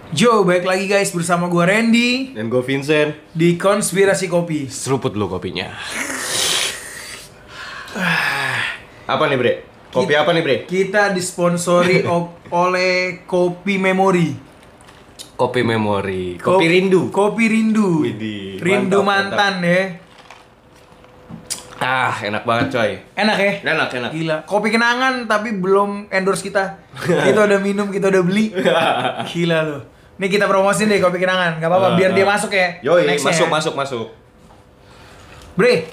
Yo, balik lagi guys bersama gue Randy Dan gue Vincent. di Konspirasi Kopi. Seruput dulu kopinya. Apa nih bre? Kopi apa nih bre? Kita disponsori oleh Kopi Memori. Kopi Memori. Kopi Rindu. Kopi Rindu. Widih, Rindu mantap, mantan ya. Enak banget coy. Enak ya? Enak. Gila. Kopi kenangan tapi belum endorse kita. Kita udah minum, kita udah beli. Gila loh. Nih kita promosin deh Kopi kenangan. Gak apa-apa biar dia masuk ya. Yoi, Nextnya masuk. Bre,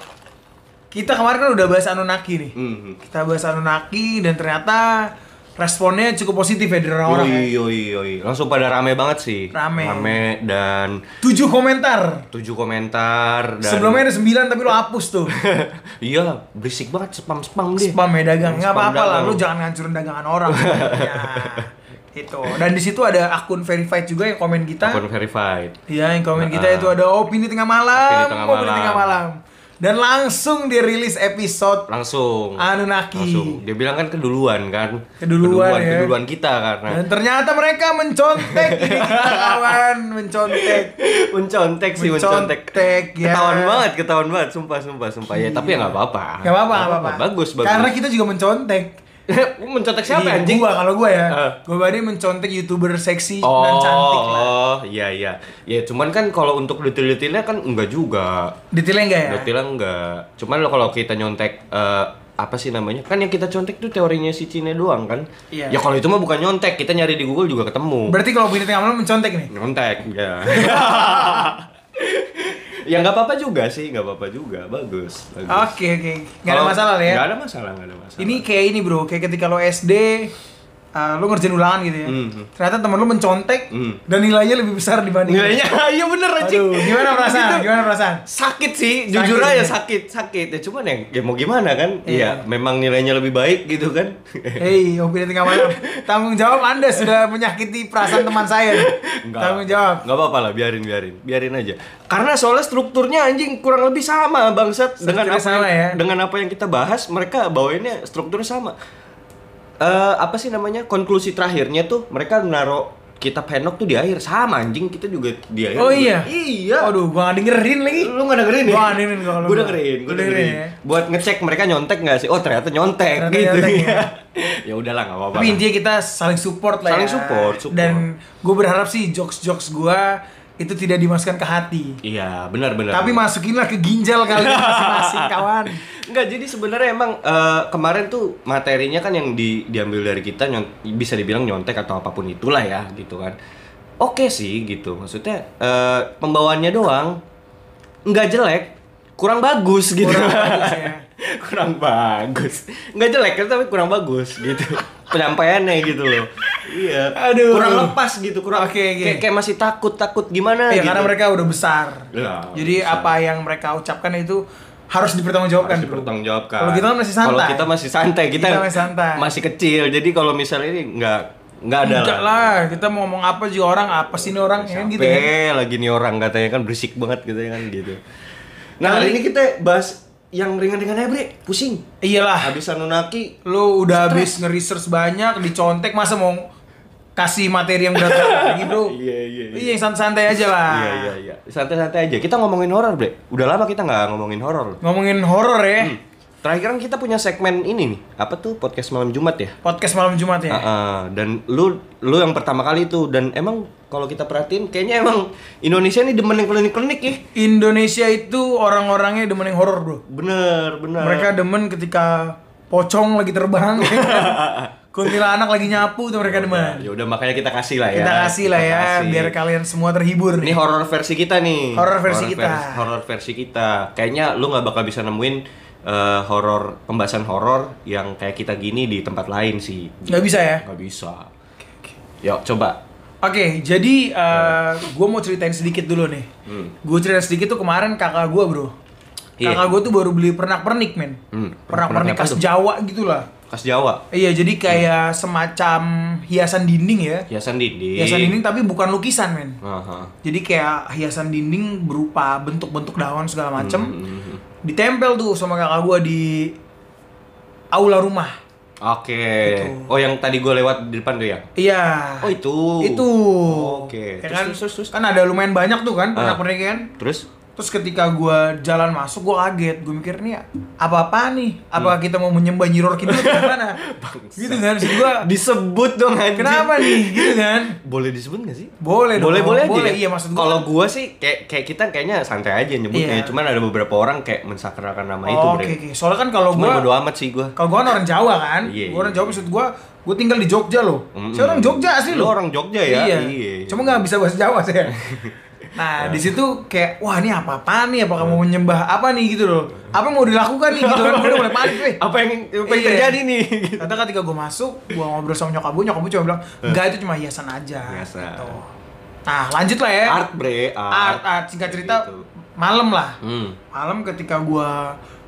kita kemarin kan udah bahas Anunnaki nih. Mhm. Kita bahas Anunnaki dan ternyata responnya cukup positif ya dari orang-orang ya. Yoi. Langsung pada rame banget sih. Rame dan 7 komentar. 7 komentar dan Sebelumnya ada 9 tapi lo hapus tuh. Iya, berisik banget spam dia. Spam ya dagang. Nggak Spam apa-apa lah, dagang. lo jangan ngancurin dagangan orang. Ya, itu. Dan di situ ada akun verified juga yang komen kita. Akun verified. Iya, yang komen kita itu ada opini tengah malam. Opini tengah malam. Dan langsung dirilis episode Langsung. Anunnaki. Dia bilang kan keduluan kan. Keduluan ya. Keduluan kita karena Dan ternyata mereka mencontek ini kita kawan, mencontek. mencontek Ya. Ketahuan banget, sumpah. Ya, tapi ya nggak apa-apa. Gak apa-apa. Bagus. Karena kita juga mencontek. Mencontek siapa Iya, anjing? kalau gua ya. Gua tadi mencontek YouTuber seksi dan cantik lah. Oh, iya. Ya, cuman kan kalau untuk detail-detailnya kan enggak juga. Detailnya enggak ya? Detailnya enggak. Cuman kalau kita nyontek apa sih namanya? Kan yang kita contek tuh teorinya si Cine doang kan? Iya. Ya kalau itu mah bukan nyontek, kita nyari di Google juga ketemu. Berarti kalau Opini Tengah Malam mencontek nih? Nyontek, ya. Ya nggak apa-apa juga sih, bagus. Oke. Nggak ada masalah lah ya? Nggak ada masalah. Ini kayak ini bro, kayak ketika lo SD, lo ngerjain ulangan gitu ya. Ternyata temen lo mencontek dan nilainya lebih besar dibanding. Nilainya, iya bener anjing. Aduh, gimana perasaan? Sakit sih, jujur Sakit, aja ya? sakit. Ya cuman ya mau gimana kan? Iya. Iya, memang nilainya lebih baik gitu kan. Hei, Opini Tengah Malam. Tanggung jawab Anda sudah menyakiti perasaan teman saya. Tanggung jawab. Nggak apa-apa lah, biarin aja. Karena soalnya strukturnya anjing kurang lebih sama bangsat Strukturnya sama ya? Dengan apa yang kita bahas, mereka bawainnya strukturnya sama. Apa sih namanya? Konklusi terakhirnya tuh mereka naruh kitab Henok tuh di akhir sama anjing, kita juga di akhir. Oh iya? Iya. Aduh, gua nggak dengerin lagi. Lu nggak dengerin ya? Gua nggak dengerin kalau Gue gua. dengerin. Gua dengerin ya. Buat ngecek mereka nyontek nggak sih? Oh ternyata nyontek Ternyata gitu. nyontek, ya. Ya udahlah nggak apa-apa. Tapi intinya kita saling support lah Saling ya. support. Dan gue berharap sih jokes gua itu tidak dimasukkan ke hati. Iya benar. Tapi masukinlah ke ginjal kalian masing-masing kawan. Enggak, jadi sebenarnya emang kemarin tuh materinya kan yang diambil dari kita bisa dibilang nyontek atau apapun itulah ya gitu kan. Oke sih gitu, maksudnya pembawaannya doang nggak jelek, kurang bagus gitu. Kurang bagus ya. Kurang bagus, nggak jelek tapi kurang bagus gitu. Penyampaiannya gitu loh. Iya. Aduh. Kurang lepas gitu, kurang. Oke. Kayak masih takut gimana Ya gitu. karena mereka udah besar. Ya, Jadi besar. apa yang mereka ucapkan itu harus dipertanggungjawabkan. Harus dipertanggungjawabkan. Kalau kita kan masih santai. Kalau kita masih santai, kita masih santai. masih kecil. Jadi kalau misalnya ini nggak ada Enggak lah, kita mau ngomong apa juga orang apa sih ini orang ya kan gitu kan. Lagi nih orang katanya kan berisik banget gitu kan gitu. Nah, hari ini kita bahas yang ringan-ringan aja, Bre. Pusing. Iyalah, Habis Anunnaki. lu udah habis nge-research banyak, dicontek masa mau kasih materi yang berat-berat lagi, Bro? Iya. Iya, yang santai aja lah. Iya. Santai-santai aja. Kita ngomongin horor, Bre. Udah lama kita nggak ngomongin horor. Ngomongin horor ya. Terakhir kan kita punya segmen ini nih. Apa tuh? Podcast malam Jumat ya? Podcast malam Jumat ya. Dan lu yang pertama kali itu, dan emang kalau kita perhatiin kayaknya emang Indonesia nih demen yang klinik-klinik ya. Indonesia itu orang-orangnya demen yang horor, Bro. Bener. Mereka demen ketika pocong lagi terbang, kuntilanak lagi nyapu tuh mereka demen. Ya udah makanya kita kasih lah ya. Kita kasih lah ya, biar kalian semua terhibur Ini nih. horor versi kita nih. Horor versi kita. Horor versi kita. Kayaknya lu nggak bakal bisa nemuin pembahasan horor yang kayak kita gini di tempat lain sih. Nggak bisa ya? Nggak bisa. Yuk coba. Oke, jadi gue mau ceritain sedikit dulu nih. Gue cerita sedikit tuh kemarin kakak gue, Bro. Iya. Kakak gue tuh baru beli pernak-pernik, men. Pernak-pernik Pernak-pernik khas apa tuh? Jawa gitulah. Khas Jawa. Iya, jadi kayak semacam hiasan dinding ya. Hiasan dinding. Hiasan dinding tapi bukan lukisan, men. Aha. Jadi kayak hiasan dinding berupa bentuk-bentuk daun segala macem. Ditempel tuh sama kakak gue di aula rumah. Oke. Gitu. Oh, yang tadi gue lewat di depan tuh ya? Iya. Oh, itu. Itu. Oke. Ya Terus. kan ada lumayan banyak tuh kan pernak-pernik kan. Terus Ketika gua jalan masuk, gua kaget. Gua mikir nih apa-apa nih? Apakah kita mau menyembah Nyi Roro Kidul atau gimana? Gitu kan. Maksud gua disebut dong anjing. kenapa nih? Gitu kan. Boleh disebut gak sih? Boleh dong. Boleh aja. Boleh, Ya? iya maksud gua. Kalau gua sih kayak kita kayaknya santai aja nyebutnya. Iya. Cuman ada beberapa orang kayak mensakralkan nama itu, Bre. Oke. Soalnya kan kalau Cuman gua bodo amat sih gua. Kalau gua kan orang Jawa kan. Iya, Gua orang iya. Jawa, maksud gua tinggal di Jogja loh. Saya orang Jogja asli Lu loh. orang Jogja ya? Iya. Cuma nggak bisa bahasa Jawa saya. Nah, di situ kayak wah ini apa-apaan nih? Apakah mau menyembah apa nih gitu loh? Apa yang mau dilakukan nih gitu kan? Udah mulai panik weh. Apa yang Iya. terjadi nih? Ternyata ketika gue masuk, gue ngobrol sama nyokap gue cuma bilang, enggak itu cuma hiasan aja. Biasa. Gitu. Nah, lanjut lah ya. Art, Bre. Art. Singkat cerita, Gitu. malam lah. Hmm. Malam ketika gue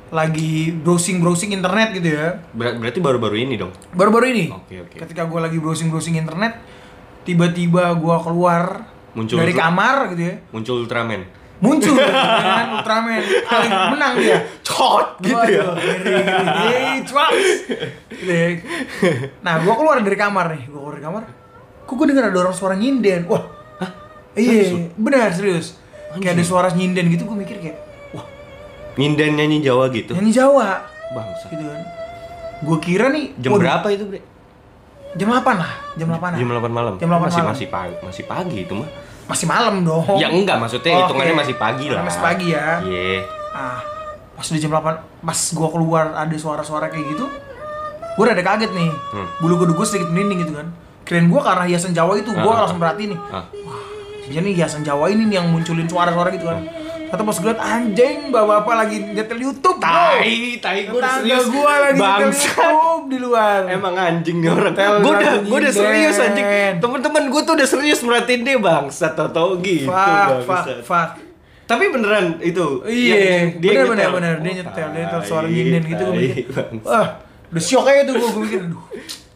lagi browsing internet gitu ya. Berarti baru-baru ini dong? Baru-baru ini. Oke. Ketika gue lagi browsing internet, tiba-tiba gue keluar Muncul dari kamar gitu ya. Muncul Ultraman. Muncul kan Ultraman paling menang dia. Cot gitu ya. Nah, gua keluar dari kamar nih. Kok gua dengar ada orang suara nyinden. Wah. Hah? Iya, benar serius. Kayak ada suara nyinden gitu, gua mikir kayak, wah, Nyinden nyanyi Jawa gitu. nyanyi Jawa. Bangsa. Gitu kan. Gua kira nih Jam berapa itu, Bre? Jam 8 lah, jam 8 lah. Jam 8 malam. Jam 8 malam. Masih pagi itu mah. Masih malam dong. Ya enggak, maksudnya hitungannya Oke. masih pagi lah. Masih pagi ya. Iya. Ah, pas udah jam 8, pas gua keluar ada suara-suara kayak gitu, gua rada kaget nih. Bulu kuduk gua sedikit merinding gitu kan. Kirain gua karena hiasan Jawa itu, gua langsung perhatiin nih. Jadi hiasan Jawa ini nih yang munculin suara-suara gitu kan. Kata pas gue liat anjing, bapak-bapak lagi nyetel YouTube, bro. Tai gue udah Tetangga serius. gua lagi nyetel Bangsa. YouTube di luar. Emang anjing nih orang. Tel Gue lagu udah serius nyinden. anjing. Temen-temen gue tuh udah serius merhatiin dia bangsa tau gitu. bangsat. Fuck. Tapi beneran itu. Iya, yang bener. Dia nyetel suara nyinden gitu. Gue mikir, udah syok aja tuh gue mikir, aduh.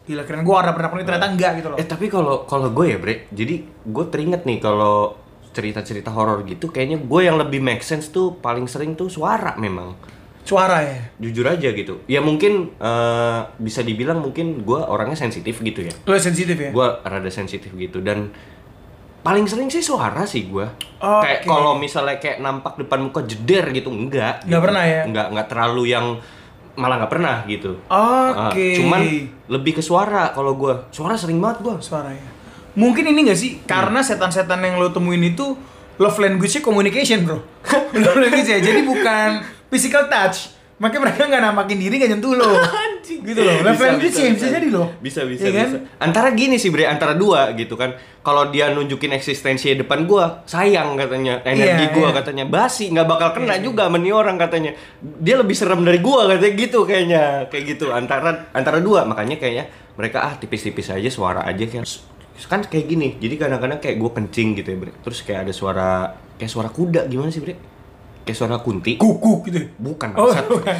Gila, keren gue ada pernah ternyata enggak gitu loh. Tapi kalau gue ya, Bre. Jadi gue teringet nih kalau cerita-cerita horor gitu, kayaknya gue yang lebih make sense tuh paling sering tuh suara memang. Suara ya? Jujur aja gitu. Ya mungkin bisa dibilang mungkin gue orangnya sensitif gitu ya. Lo sensitif ya? Gue rada sensitif gitu dan paling sering sih suara sih gue. Oke. Kayak kalau misalnya kayak nampak depan muka jeder gitu enggak. Nggak gitu. pernah ya? Enggak terlalu yang malah nggak pernah gitu. Oke. Cuman lebih ke suara kalau gue. Suara sering banget gue. Suara ya. Mungkin ini gak sih? Karena setan-setan yang lo temuin itu love language-nya communication, bro. Love language ya. Jadi bukan physical touch. Makanya mereka gak namakin diri, gak nyentuh lo. Gitu loh. Love language ya bisa jadi loh. Bisa. Ya kan? Antara gini sih, Bre, antara dua gitu kan. Kalau dia nunjukin eksistensi depan gua, sayang katanya. Energi gua katanya basi, nggak bakal kena juga sama nih orang katanya. Dia lebih serem dari gua katanya gitu kayaknya. Kayak gitu antara dua, makanya kayaknya mereka tipis-tipis aja suara aja kayak kan kayak gini. Jadi kadang-kadang kayak gua kencing gitu ya, Bre. Terus kayak ada suara kayak suara kuda gimana sih, Bre? Kayak suara kunti. Kukuk gitu. Bukan, Oh, bangsat. bukan.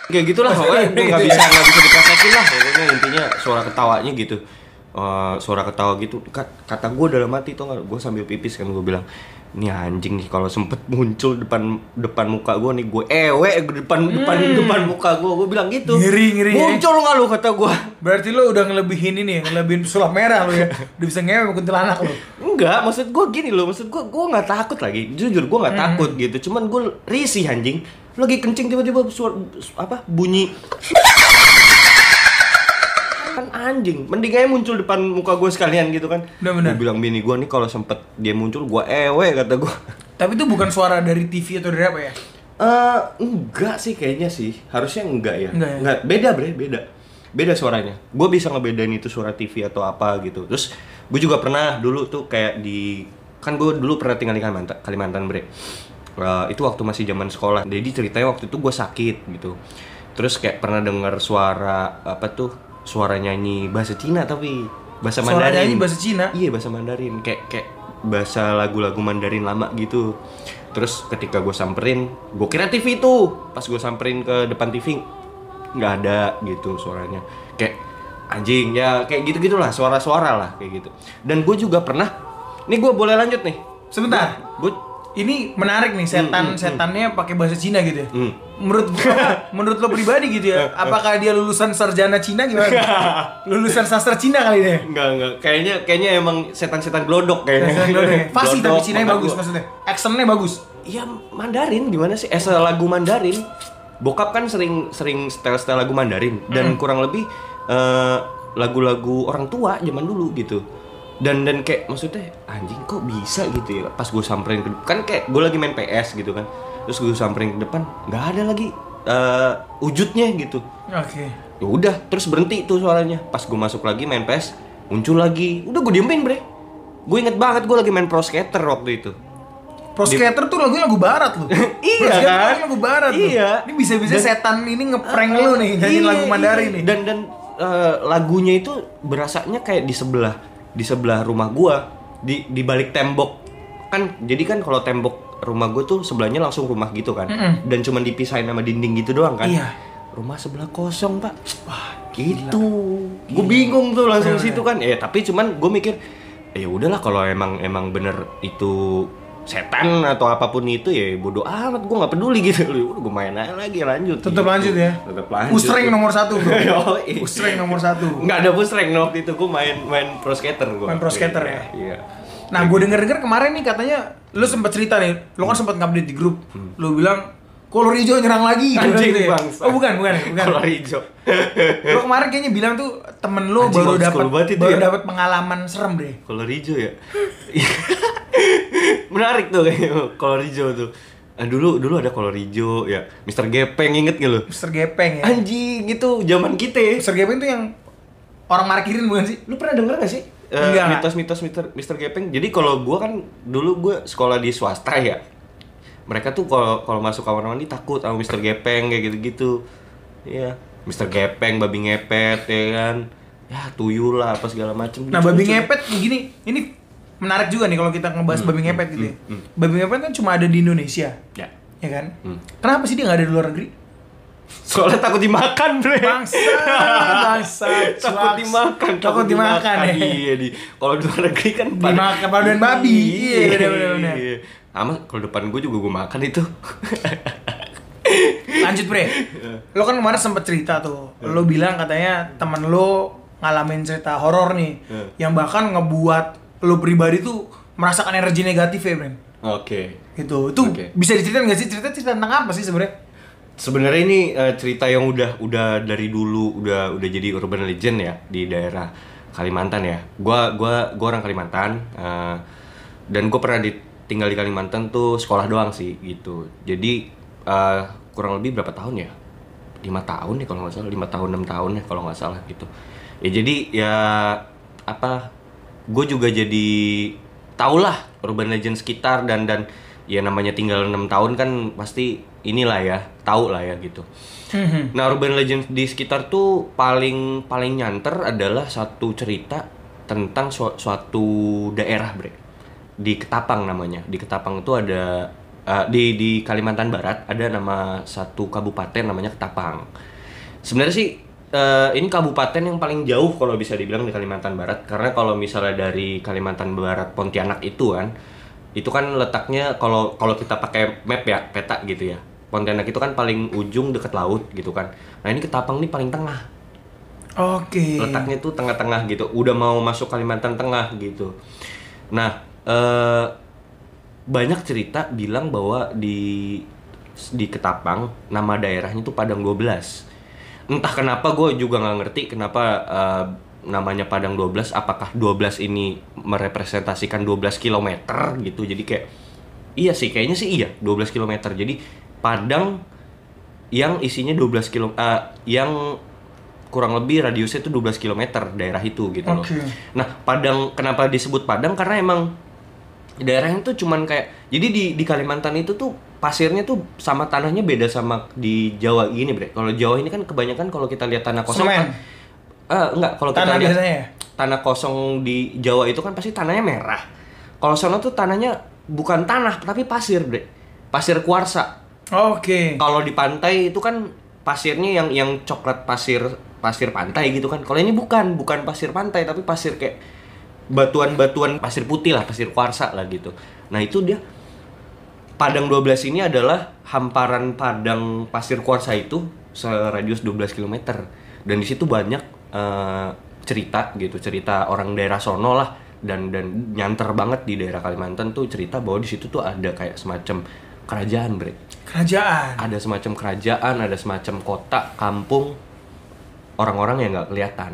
Kayak gitulah pokoknya gue nggak bisa dipraktekin lah pokoknya intinya suara ketawanya gitu. Suara ketawa gitu kata gue dalam hati tuh nggak, gue sambil pipis kan gue bilang ini anjing nih kalau sempet muncul depan muka gue nih gue depan muka gue bilang gitu. Ngeri muncul nggak lu kata gue. Berarti lo udah ngelebihin ini ya, ngelebihin sulap merah lo ya. Udah bisa ngewe sama kuntilanak lo. Enggak, maksud gue gini loh, maksud gue nggak takut lagi, jujur gue nggak takut gitu, cuman gue risih anjing, lagi kencing tiba-tiba suara bunyi kan anjing, mending aja muncul depan muka gue sekalian gitu kan. Bener. Gue bilang bini gue nih kalau sempet dia muncul gue kata gue. Tapi itu bukan suara dari TV atau dari apa ya? Enggak sih kayaknya sih, harusnya enggak ya. Enggak ya? Enggak, beda suaranya. Gue bisa ngebedain itu suara TV atau apa gitu. Terus gue juga pernah dulu tuh kayak kan gue dulu pernah tinggal di Kalimantan, Bre. Itu waktu masih zaman sekolah. Jadi ceritanya waktu itu gue sakit gitu. Terus kayak pernah dengar suara suara nyanyi bahasa Cina tapi bahasa Mandarin. Suara nyanyi bahasa Cina? Iya, bahasa Mandarin. Kayak bahasa lagu-lagu Mandarin lama gitu. Terus ketika gue samperin, gue kira TV tuh. Pas gue samperin ke depan TV, nggak ada gitu suaranya. Kayak anjing ya, kayak gitu-gitulah, suara-suara lah kayak gitu. Dan gue juga pernah, nih gue boleh lanjut nih. Sebentar. Gue ini menarik nih, setannya pakai bahasa Cina gitu ya. Menurut lo pribadi gitu ya, apakah dia lulusan sarjana Cina gimana? Lulusan sastra Cina kali deh. Enggak. Kayaknya emang setan-setan glodok kayaknya. Fasih tapi Cina bagus maksudnya. Actionnya bagus. Iya, Mandarin gimana sih? Lagu Mandarin. Bokap kan sering style lagu Mandarin dan kurang lebih lagu-lagu orang tua zaman dulu gitu. Dan kayak maksudnya anjing kok bisa gitu ya, pas gue samperin ke depan kan kayak gue lagi main PS gitu kan, terus gue samperin ke depan nggak ada lagi wujudnya gitu. Oke. Ya udah terus berhenti tuh suaranya, pas gue masuk lagi main PS muncul lagi, udah gue diemin bre. Gue inget banget gue lagi main Pro Skater waktu itu. Pro Skater tuh lagu barat loh. Iya kan? Lagu barat iya. Ini bisa setan ini ngeprank lu nih nyanyiin lagu Mandarin nih. Dan lagunya itu berasanya kayak di sebelah rumah gua, di balik tembok kan. Jadi kan kalau tembok rumah gua tuh sebelahnya langsung rumah gitu kan, dan cuma dipisahin sama dinding gitu doang kan. Iya. Rumah sebelah kosong pak. Wah gitu. Gue bingung tuh langsung situ kan. Tapi cuman gue mikir ya udahlah, kalau emang bener itu setan atau apapun itu ya bodo amat, gue nggak peduli gitu. Udah gue main aja lagi, lanjut. Tetap gitu. lanjut ya. Tetap lanjut. Pusreng nomor 1 bro. Yoi. Pusreng nomor 1. Nggak ada pusreng waktu itu, gue main Pro Skater gue. Main Pro Skater ya. Iya. Nah gue denger kemarin nih katanya lu sempat cerita nih, lu kan sempat ngupdate di grup, lu bilang kolor hijau nyerang lagi. Anjing gitu ya. bangsa. Oh bukan. Kolor hijau. Lu kemarin kayaknya bilang tuh temen lu Anjing, baru dapat pengalaman serem deh. Kolor hijau ya. Menarik tuh kayaknya kolor hijau tuh. Dulu ada kolor hijau ya. Mr. Gepeng, inget gak lu? Mr. Gepeng ya. Anjing itu zaman kita. Mr. Gepeng tuh yang orang markirin bukan sih? Lu pernah denger gak sih? Mitos Mr. Gepeng. Jadi kalau gua kan dulu gua sekolah di swasta ya. Mereka tuh kalau masuk kamar mandi takut sama Mr. Gepeng kayak gitu-gitu. Iya, Mr. Gepeng, babi ngepet ya kan. Ya tuyul lah apa segala macem. Nah, babi ngepet gini, ini menarik juga nih kalau kita ngebahas babi ngepet gitu ya. Babi ngepet kan cuma ada di Indonesia. Ya. Ya kan? Kenapa sih dia nggak ada di luar negeri? Soalnya takut dimakan, bre. Bangsa. Takut dimakan ya. Iya, kalau di luar negeri kan dimakan paduan babi. Iya, benar. Sama kalau depan gue juga gue makan itu. Lanjut, bre. Lo kan kemarin sempet cerita tuh. Lo bilang katanya temen lo ngalamin cerita horor nih, yang bahkan ngebuat lo pribadi tuh merasakan energi negatif ya, Bren. Oke. Gitu. Itu bisa diceritain nggak sih, cerita tentang apa sih sebenarnya? Sebenarnya ini cerita yang udah dari dulu udah jadi urban legend ya di daerah Kalimantan ya. Gua orang Kalimantan, dan gue pernah tinggal di Kalimantan tuh sekolah doang sih gitu. Jadi kurang lebih berapa tahun ya? 5 tahun nih kalau nggak salah, 5 tahun 6 tahun ya kalau nggak salah gitu. Ya jadi ya apa? Gue juga jadi taulah urban legend sekitar dan ya namanya tinggal 6 tahun kan pasti inilah ya, tahu lah ya gitu. Nah, urban legend di sekitar tuh paling nyanter adalah satu cerita tentang suatu daerah, bre. Di Ketapang namanya. Di Ketapang itu ada di Kalimantan Barat ada nama satu kabupaten namanya Ketapang. Sebenarnya sih ini kabupaten yang paling jauh kalau bisa dibilang di Kalimantan Barat, karena kalau misalnya dari Kalimantan Barat Pontianak itu kan letaknya kalau kita pakai map ya, peta gitu ya. Pontianak itu kan paling ujung deket laut gitu kan. Nah, ini Ketapang nih paling tengah. Oke. Letaknya tuh tengah-tengah gitu. Udah mau masuk Kalimantan Tengah gitu. Nah, banyak cerita bilang bahwa di Ketapang nama daerahnya tuh Padang 12. Entah kenapa gue juga nggak ngerti kenapa namanya Padang 12. Apakah 12 ini merepresentasikan 12 km gitu. Jadi kayak iya sih, kayaknya sih iya 12 km. Jadi Padang yang isinya 12 km, yang kurang lebih radiusnya itu 12 km daerah itu gitu loh. Nah, Padang kenapa disebut Padang? Karena emang daerahnya tuh cuman kayak, jadi di Kalimantan itu tuh pasirnya tuh sama tanahnya beda sama di Jawa gini, bre. Kalau Jawa ini kan kebanyakan kalau kita lihat tanah kosong kan, enggak, kalau kita lihat tanah kosong di Jawa itu kan pasti tanahnya merah. Kalau sono tuh tanahnya bukan tanah tapi pasir, bre. Pasir kuarsa. Kalau di pantai itu kan pasirnya yang coklat, pasir pantai gitu kan. Kalau ini bukan pasir pantai tapi pasir kayak batuan pasir putih lah, pasir kuarsa lah gitu. Nah, itu dia Padang 12 ini adalah hamparan padang pasir kuarsa itu seradius 12 km. Dan di situ banyak cerita gitu, cerita orang daerah sono lah, dan nyanter banget di daerah Kalimantan tuh cerita bahwa di situ tuh ada kayak semacam kerajaan, Bre. Kerajaan. Ada semacam kerajaan, ada semacam kota, kampung, orang-orang yang nggak kelihatan.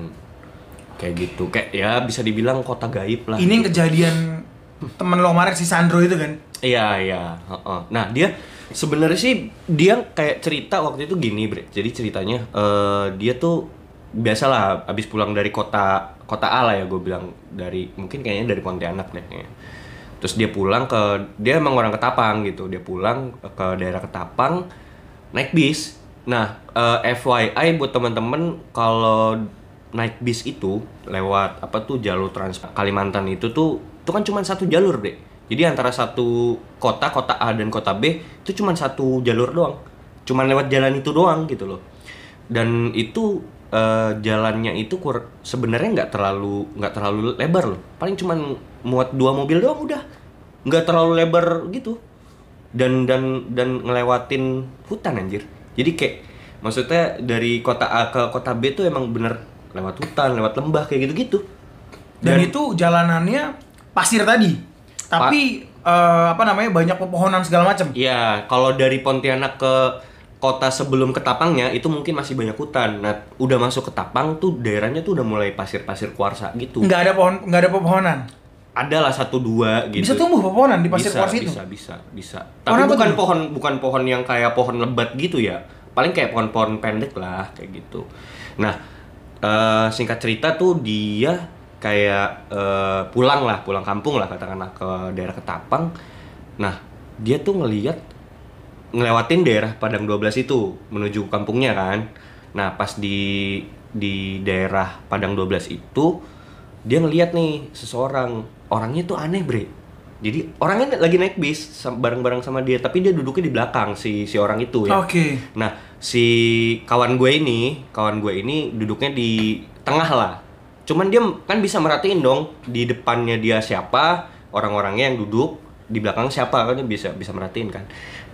Kayak gitu, kayak ya bisa dibilang kota gaib lah. Ini yang kejadian temen lo kemarin si Sandro itu kan? Iya. Nah dia sebenarnya sih dia kayak cerita waktu itu gini, Bre. Jadi ceritanya dia tuh biasalah abis pulang dari kota A lah ya, gue bilang dari mungkin kayaknya dari Pontianak deh. Terus dia pulang dia emang orang Ketapang gitu. Dia pulang ke daerah Ketapang naik bis. Nah FYI buat teman-teman, kalau naik bis itu lewat jalur Trans Kalimantan itu kan cuma satu jalur, Deh. Jadi antara satu kota A dan kota B itu cuma satu jalur doang. Cuma lewat jalan itu doang gitu loh. Dan itu jalannya itu sebenarnya nggak terlalu lebar loh. Paling cuma muat 2 mobil doang udah. Nggak terlalu lebar gitu. Dan ngelewatin hutan anjir. Jadi kayak maksudnya dari kota A ke kota B tuh emang bener lewat hutan, lewat lembah kayak gitu-gitu. Dan itu jalanannya pasir tadi. Tapi banyak pepohonan segala macam. Iya, kalau dari Pontianak ke kota sebelum Ketapangnya itu mungkin masih banyak hutan. Nah, udah masuk Ketapang tuh daerahnya tuh udah mulai pasir-pasir kuarsa gitu. Nggak ada pepohonan. Adalah 1-2 gitu. Bisa tumbuh pepohonan di pasir kuarsa itu? Bisa. Tapi bukan pohon yang kayak pohon lebat gitu ya. Paling kayak pohon-pohon pendek lah kayak gitu. Nah, singkat cerita tuh dia kayak pulang kampung lah katakanlah ke daerah Ketapang. Nah, dia tuh ngelewatin daerah Padang 12 itu menuju kampungnya kan. Nah, pas di daerah Padang 12 itu dia ngeliat nih seseorang, orangnya tuh aneh, Bre. Jadi orangnya lagi naik bis bareng-bareng sama dia, tapi dia duduknya di belakang si orang itu ya. Oke. Nah, si kawan gue ini duduknya di tengah lah. Cuman dia kan bisa merhatiin dong di depannya dia siapa, orang-orangnya yang duduk, di belakang siapa, kan dia bisa merhatiin kan.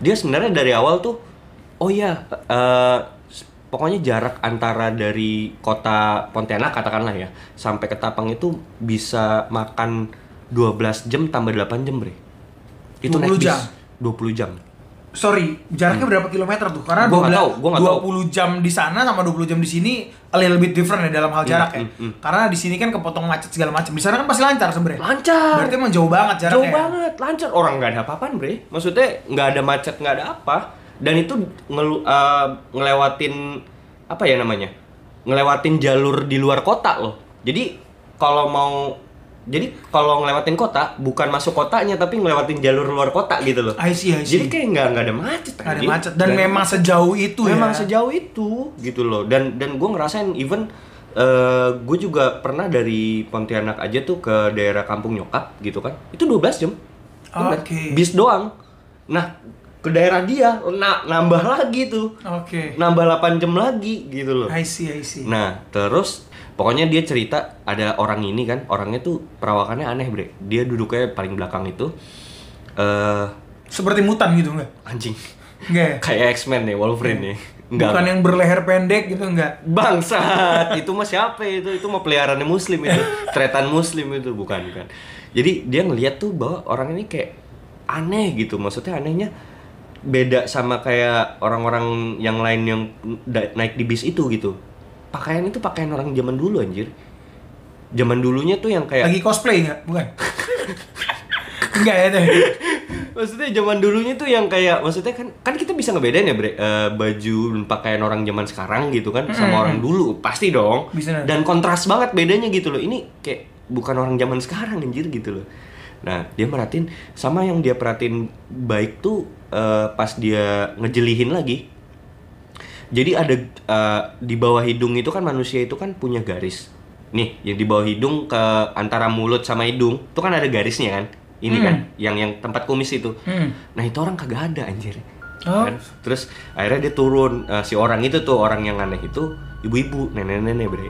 Dia sebenarnya dari awal tuh pokoknya jarak antara dari kota Pontianak katakanlah ya sampai Ketapang itu bisa makan 12 jam tambah 8 jam, Bre. Itu 20 jam. 20 jam. Sorry, jaraknya berapa kilometer tuh? Karena Gua nggak tahu. 20 jam di sana sama 20 jam di sini a little bit different ya dalam hal jarak ya. Karena di sini kan kepotong macet segala macam. Di sana kan pasti lancar sebenarnya. Lancar. Berarti emang jauh banget jaraknya. Jauh banget, lancar. Orang nggak ada apa-apaan, Bre. Maksudnya nggak ada macet, nggak ada apa. Dan itu ngelewatin apa ya namanya? Ngelewatin jalur di luar kota loh. Jadi kalau ngelewatin kota, bukan masuk kotanya, tapi ngelewatin jalur luar kota gitu loh. I see. Jadi kayak nggak ada macet. Nggak ada macet. Dan memang sejauh itu memang sejauh itu gitu loh. Dan gue ngerasain even gue juga pernah dari Pontianak aja tuh ke daerah kampung nyokap gitu kan. Itu 12 jam. Oke. Bis doang. Nah, ke daerah dia nambah lagi tuh. Oke. Nambah 8 jam lagi gitu loh. I see. Nah, terus pokoknya dia cerita ada orang ini kan, orangnya tuh perawakannya aneh, Bre. Dia duduknya paling belakang itu. Seperti mutan gitu nggak? Anjing. Nggak. Kayak X-Men nih, Wolverine nih. Enggak. Bukan yang berleher pendek gitu nggak? Bangsat. Itu mah siapa itu? Itu mah peliharaannya muslim itu. Tretan muslim itu bukan. Jadi dia ngeliat tuh bahwa orang ini kayak aneh gitu. Maksudnya anehnya beda sama kayak orang-orang yang lain yang naik di bis itu gitu. Pakaian itu pakaian orang zaman dulu anjir. Zaman dulunya tuh yang kayak lagi cosplay nggak? Bukan. Enggak ya deh. Maksudnya zaman dulunya tuh yang kayak maksudnya kan kita bisa ngebedain ya, Bre, baju dan pakaian orang zaman sekarang gitu kan sama orang dulu pasti dong. Bisa. Dan kontras banget bedanya gitu loh. Ini kayak bukan orang zaman sekarang anjir gitu loh. Nah, dia merhatiin sama yang dia perhatiin baik tuh pas dia ngejelihin lagi. Jadi ada di bawah hidung itu kan manusia itu kan punya garis. Nih, yang di bawah hidung ke antara mulut sama hidung, itu kan ada garisnya kan? Ini kan, yang tempat kumis itu. Nah, itu orang kagak ada anjir. Kan? Terus akhirnya dia turun, si orang itu tuh, orang yang aneh itu, ibu-ibu, nenek-nenek, Bre.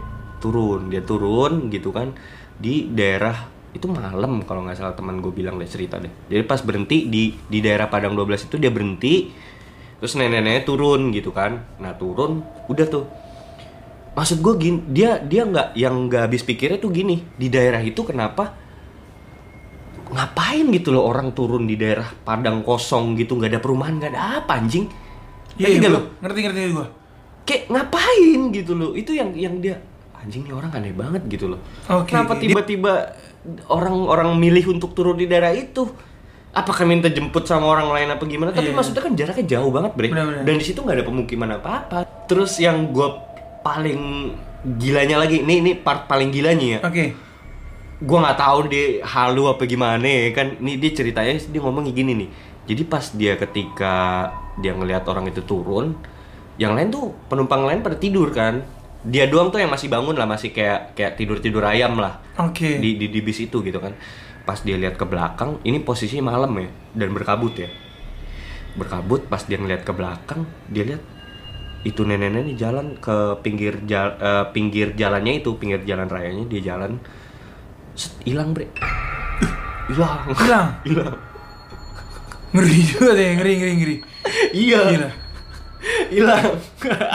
Dia turun gitu kan di daerah itu malam kalau nggak salah, teman gue bilang deh, cerita deh. Jadi pas berhenti di daerah Padang 12 itu dia berhenti, terus nenek-neneknya turun gitu kan. Nah turun, udah tuh. Maksud gue gini, dia nggak habis pikirnya tuh gini, di daerah itu kenapa ngapain gitu loh orang turun di daerah padang kosong gitu, nggak ada perumahan, nggak ada apa anjing. Iya lo ngerti gue. Kayak ngapain gitu loh, itu yang dia anjing nih orang aneh banget gitu loh. Kenapa tiba-tiba orang milih untuk turun di daerah itu? Apakah minta jemput sama orang lain apa gimana? Tapi maksudnya kan jaraknya jauh banget bre. Bener. Dan di situ nggak ada pemukiman apa-apa. Terus yang gue paling gilanya lagi, ini part paling gilanya ya. Gue nggak tahu dia halu apa gimana ya kan. Nih dia ceritanya dia ngomong gini nih. Jadi pas dia ketika dia ngelihat orang itu turun, yang lain tuh penumpang lain pada tidur kan. Dia doang tuh yang masih bangun lah, masih kayak tidur ayam lah. Di bis itu gitu kan. Pas dia lihat ke belakang, ini posisinya malam ya dan berkabut ya. Berkabut, pas dia ngeliat ke belakang, dia lihat itu nenek-nenek jalan ke pinggir jalannya itu, pinggir jalan rayanya dia jalan. Hilang bre. Hilang. Ngeri juga deh, ngeri. Iya. Hilang.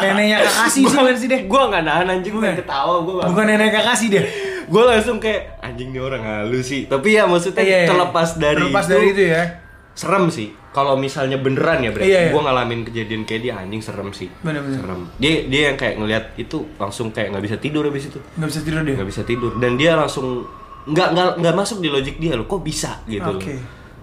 Neneknya Kakashi sih deh. Gua nggak nahan anjing, gue ketawa gua. Bukan nenek Kakashi deh. Gue langsung kayak anjing nih orang halus sih. Tapi ya maksudnya terlepas dari itu ya. Serem sih. Kalau misalnya beneran ya bre. Gue ngalamin kejadian kayak dia, anjing serem sih. Bener. Serem. Dia yang kayak ngelihat itu langsung kayak nggak bisa tidur habis itu. Nggak bisa tidur dia. Nggak bisa tidur. Dan dia langsung nggak masuk di logik dia loh. Kok bisa gitu.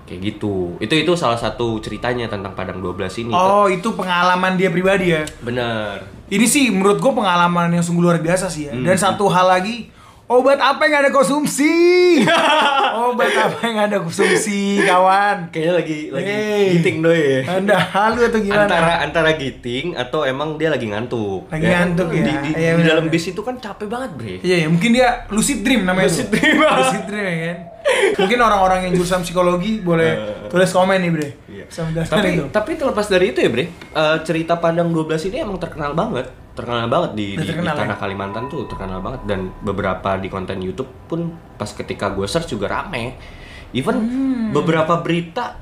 Kayak gitu. Itu salah satu ceritanya tentang Padang 12 ini. Itu pengalaman dia pribadi ya. Bener. Ini sih menurut gue pengalaman yang sungguh luar biasa sih ya. Dan satu hal lagi, obat apa yang ada konsumsi? Obat apa yang ada konsumsi, kawan? Kayaknya lagi giting doi ya. Anda halu atau gimana? Antara giting atau emang dia lagi ngantuk. Ngantuk ya. Di dalam bis itu kan capek banget, bre. Iya, mungkin dia lucid dream namanya. Lucid dream ya kan. Mungkin orang-orang yang jurusan psikologi boleh tulis komen nih, bre. Iya. Tapi terlepas dari itu ya, bre. Cerita Padang 12 ini emang terkenal banget di tanah Kalimantan tuh, terkenal banget. Dan beberapa di konten YouTube pun pas ketika gue search juga rame. Even beberapa berita